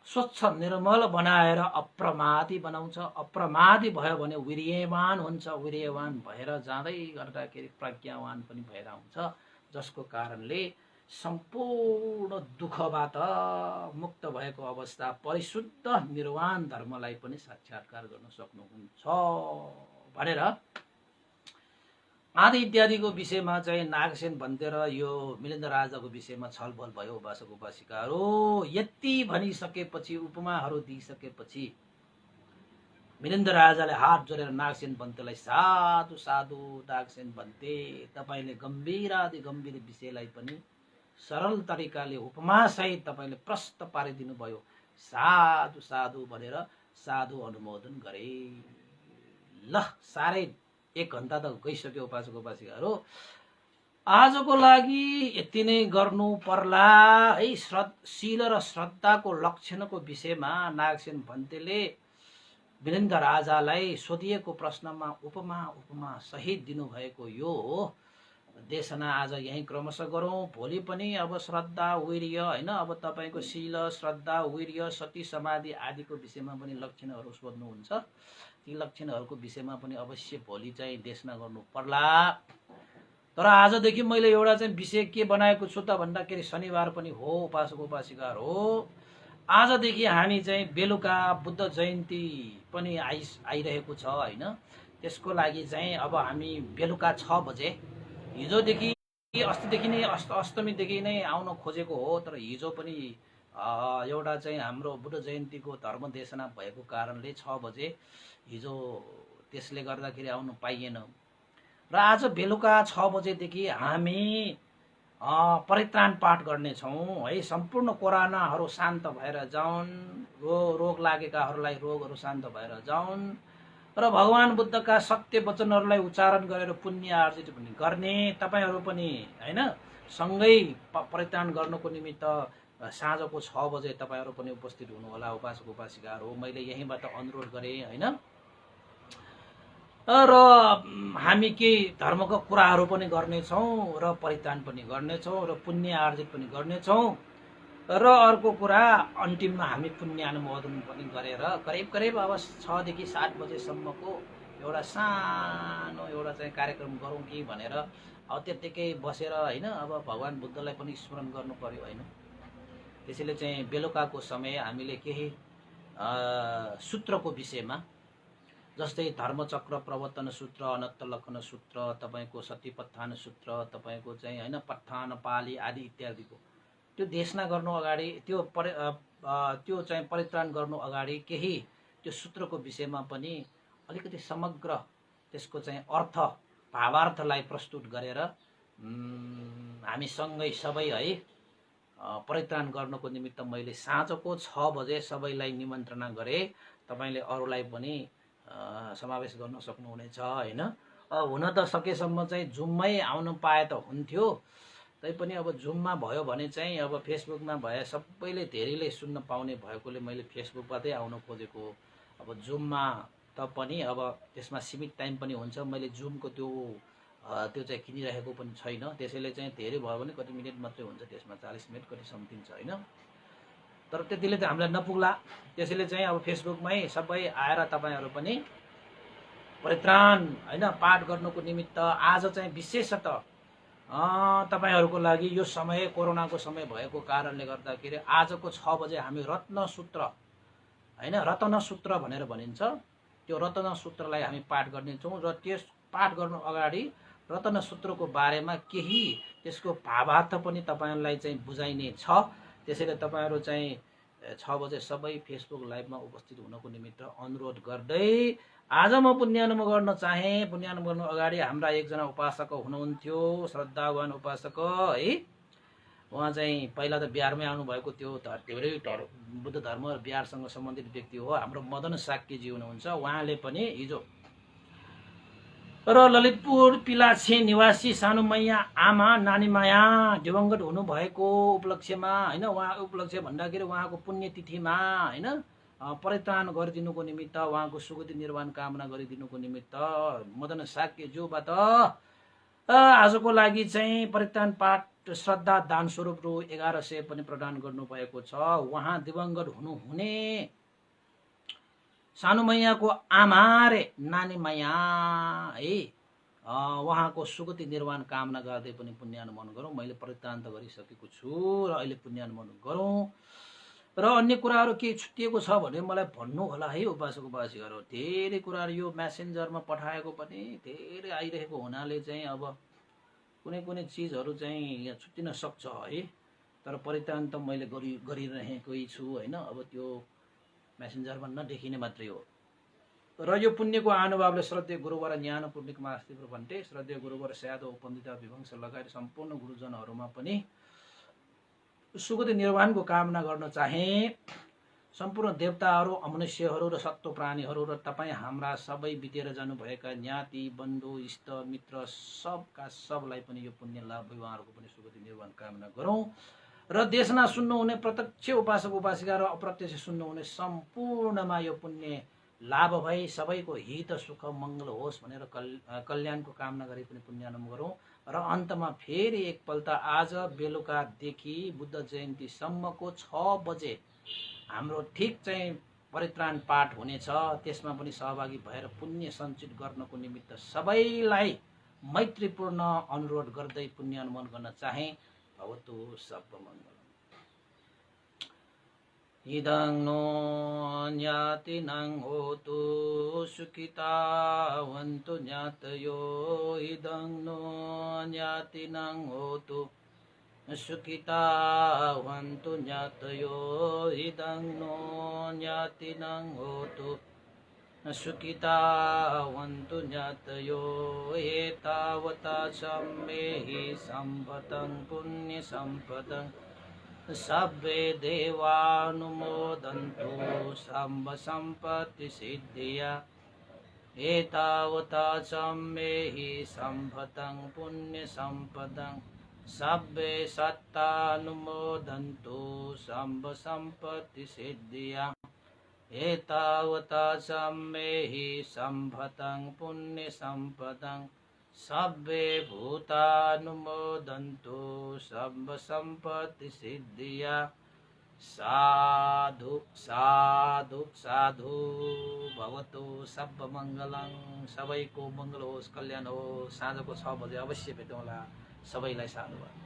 Speaker 1: स्वच्छ निर्मल बनाएर अप्रमादी बनाउँछ। अप्रमादी भयो भने वीर्यवान हुन्छ। वीर्यवान भएर जाँदै गर्दाखेरि प्रज्ञावान पनि भएर आउँछ, जसको कारणले सम्पूर्ण दुःखबाट मुक्त भएको अवस्था परिशुद्ध निर्वाण धर्मलाई पनि साक्षात्कार गर्न सक्नुहुन्छ भनेर आदि इत्यादिको विषयमा चाहिँ नागसेन भन्ते र यो मिलिन्द राजाको विषयमा छलफल भयो। उपासक उपासिकाहरू यति भनिसकेपछि, उपमाहरू दिइसकेपछि मिलिन्द राजाले हात जोडेर नागसेन भन्तेलाई साधु साधु नागसेन भन्ते, तपाईले गम्भीर आदि गम्भीर विषयलाई पनि सरल तरिकाले उपमा सहित तपाईले प्रष्ट पारिदिनु भयो। साधु साधु भनेर साधु अनुमोदन गरे। ल, साह्रै 1 घण्टा त गइसक्यो उपासक उपासिकाहरू। आजको लागि यति नै गर्नु पर्ला है। शील र श्रद्धाको लक्षणको विषयमा नागसेन भन्तेले मिलिन्द राजालाई सोधिएको प्रश्नमा उपमा सहित दिनुभएको यो देशना आज यही क्रमशः गरौँ। भोलि पनि अब श्रद्धा, वीर्य हैन, अब तपाईको शील, श्रद्धा, वीर्य, सती, समाधि आदिको विषयमा पनि लक्षणहरू सोध्नुहुन्छ। ती लक्षणहरूको विषयमा पनि अवश्य भोलि चाहिँ देशना गर्नु पर्ला। तर आजदेखि मैले एउटा चाहिँ विषय के बनाएको छु त भन्दाखेरि शनिबार पनि हो उपासक उपासिकाहरू हो। आजदेखि हामी चाहिँ बेलुका बुद्ध जयन्ती पनि आइरहेको छ हैन। त्यसको लागि चाहिँ अब हामी बेलुका 6 बजे, हिजोदेखि अस्तिदेखि नै अष्टमीदेखि नै आउन खोजेको हो, तर हिजो पनि एउटा चाहिँ हाम्रो बुद्ध जयन्तीको धर्म देशना भएको कारणले 6 बजे हिजो त्यसले गर्दाखेरि आउनु पाइएन। र आज बेलुका 6 बजेदेखि हामी परित्राण पाठ गर्नेछौँ है। सम्पूर्ण कोरोनाहरू शान्त भएर जाउन्, रोग लागेकाहरूलाई रोगहरू शान्त भएर जाउन् र भगवान बुद्धका सत्य वचनहरूलाई उच्चारण गरेर पुण्य आर्जित पनि गर्ने। तपाईहरू पनि हैन सँगै परित्राण गर्नको निमित्त साँझको 6 बजे तपाईहरू पनि उपस्थित हुनुहोला उपासक उपासिकाहरू। मैले यहीँबाट अनुरोध गरेँ हैन। र हामी केही धर्मका कुराहरू पनि गर्नेछौँ र परित्राण पनि गर्नेछौँ र पुण्य आर्जित पनि गर्नेछौँ। र अर्को कुरा, अन्तिममा हामी पुण्य अनुमोदन पनि गरेर करिब अब 6 देखि 7 बजेसम्मको एउटा सानो एउटा चाहिँ कार्यक्रम गरौँ कि भनेर अब त्यतिकै बसेर हैन। अब भगवान बुद्धलाई पनि स्मरण गर्नु पर्यो हैन। त्यसैले चाहिँ बेलुकाको समय हामीले केही सूत्रको विषयमा जस्तै धर्मचक्र प्रवर्तन सूत्र, अनत्त लक्षण सूत्र, तपाईँको सतीपत्थान सूत्र, तपाईँको चाहिँ होइन पत्थान पाली आदि इत्यादिको त्यो देशना गर्नु अगाडि त्यो चाहिँ परित्राण गर्नु अगाडि केही त्यो सूत्रको विषयमा पनि अलिकति समग्र त्यसको चाहिँ अर्थ भावार्थलाई प्रस्तुत गरेर हामी सँगै सबै है परित्राण गर्नको निमित्त मैले साँझको 6 बजे सबैलाई निमन्त्रणा गरेँ। तपाईँले अरूलाई पनि समावेश गर्न सक्नुहुनेछ होइन। हुन त सकेसम्म चाहिँ जुममै आउन पाए त हुन्थ्यो, तैपनि अब जुममा भयो भने चाहिँ अब फेसबुकमा भए सबैले धेरैले सुन्न पाउने भएकोले मैले फेसबुकबाटै आउन खोजेको। अब जुममा त पनि अब त्यसमा सीमित टाइम पनि हुन्छ, मैले जुमको त्यो चाहिँ किनिरहेको पनि छैन, त्यसैले चाहिँ धेरै भयो भने कति मिनट मात्रै हुन्छ त्यसमा, 40 मिनट कति समथिङ छ होइन। तर त्यतिले त हामीलाई नपुग्ला, त्यसैले चाहिँ अब फेसबुकमै सबै आएर तपाईँहरू पनि परित्राण होइन पाठ गर्नुको निमित्त आज चाहिँ विशेषतः तपाईँहरूको लागि यो समय कोरोनाको समय भएको कारणले गर्दाखेरि आजको 6 बजे हामी रत्न सूत्र होइन, रत्न सूत्र भनेर भनिन्छ, त्यो रत्न सूत्रलाई हामी पाठ गर्नेछौँ। र त्यस पाठ गर्नु अगाडि रत्न सूत्रको बारेमा केही त्यसको भावार्थ पनि तपाईँहरूलाई चाहिँ बुझाइने छ। त्यसैले तपाईँहरू चाहिँ 6 बजे सबै फेसबुक लाइभमा उपस्थित हुनको निमित्त अनुरोध गर्दै आज म पुण्यानुम गर्न चाहेँ। पुण्यानुम गर्नु अगाडि हाम्रा एकजना उपासक हुनुहुन्थ्यो, श्रद्धावान उपासक है। उहाँ चाहिँ पहिला त बिहारमै आउनुभएको थियो, धेरै बुद्ध धर्म र बिहारसँग सम्बन्धित व्यक्ति हो, हाम्रो मदन साक्यजी हुनुहुन्छ। उहाँले पनि हिजो र ललितपुर पिलाछे निवासी सानुमैया आमा नानीमाया दिवंगत हुनुभएको उपलक्ष्यमा होइन, उहाँ उपलक्ष्य भन्दाखेरि उहाँको पुण्यतिथिमा होइन परित्राण गरिदिनुको निमित्त, उहाँको सुगति निर्वाण कामना गरिदिनुको निमित्त मदन साक्यज्यूबाट आजको लागि चाहिँ परित्राण पाठ श्रद्धा दान स्वरूप रु 1100 पनि प्रदान गर्नुभएको छ। उहाँ दिवंगत हुनुहुने सानुमैयाको आमा रे नानीमाया है, उहाँको सुगति निर्वाण कामना गर्दै पनि पुण्यानुमोदन गरौँ। मैले परित्राण त गरिसकेको छु र अहिले पुण्यानुमोदन गरौँ। र अन्य कुराहरू के छुट्टिएको छ भने मलाई भन्नु होला है उपासक उपासिकाहरू। धेरै कुराहरू यो मेसेन्जरमा पठाएको पनि धेरै आइरहेको हुनाले चाहिँ अब कुनै कुनै चिजहरू चाहिँ यहाँ छुट्टिन सक्छ है। तर परित्राण त मैले गरिरहेकै छु होइन। अब त्यो मेसेन्जरमा नदेखिने मात्रै हो। र यो पुण्यको आनुभावले श्रद्धेय गुरुवर ज्ञान पूर्णिकमा अस्तित्व भन्थे श्रद्धेय गुरुवर स्यादो पण्डित विभंश लगायत सम्पूर्ण गुरुजनहरूमा पनि सुगति निर्वाणको कामना गर्न चाहे। सम्पूर्ण देवताहरू, अमनुष्यहरू र सत्व प्राणीहरू र तपाईँ हाम्रा सबै बितेर जानुभएका ज्ञाति बन्धु इष्ट मित्र सबका सबलाई पनि यो पुण्य लाभ, उहाँहरूको पनि सुगति निर्वाण कामना गरौँ। र देशमा सुन्नुहुने प्रत्यक्ष उपासक उपासिका र अप्रत्यक्ष सुन्नुहुने सम्पूर्णमा यो पुण्य लाभ भई सबैको हित सुख मङ्गल होस् भनेर कल्याणको कामना गरी पनि पुण्यानुम गरौँ। र अन्तमा फेरि एकपल्ट आज बेलुकादेखि बुद्ध जयन्तीसम्मको 6 बजे हाम्रो ठिक चाहिँ परित्राण पाठ हुनेछ। त्यसमा पनि सहभागी भएर पुण्य सञ्चित गर्नको निमित्त सबैलाई मैत्रीपूर्ण अनुरोध गर्दै पुण्यानुमोदन गर्न चाहे। भवतु सर्वमङ्गलम्। इदं नो ज्ञातिनां होतु सुखितावन्तु ज्ञातयो। इदं नो ज्ञातिनां होतु सुखितावन्तु ज्ञातयो। इदं नो ज्ञातिनां होतु सुखितावन्तु ज्ञातयो। एतावता सम्मेहि सम्पतं पुण्यसम्पदं सब्बे देवानुमोदन्तु सम्ब सम्पत्ति सिद्धिया। एतावता सम्मेहि सम्पतं पुण्यसम्पदं सब्बे सत्तानुमोदन्तु सम्ब सम्पत्ति सिद्धिया। एतावता सम्मेहि सम्पतं पुण्यसम्पदं सब्बे भूतानुमोदन्तु सम्ब सम्पत्ति सिद्धिया। साधु साधु साधु भवतु सर्वमङ्गलं। सबैको मङ्गल होस्, कल्याण होस्। साँझको 6 बजे अवश्य भेटौँला। सबैलाई साधुवाद।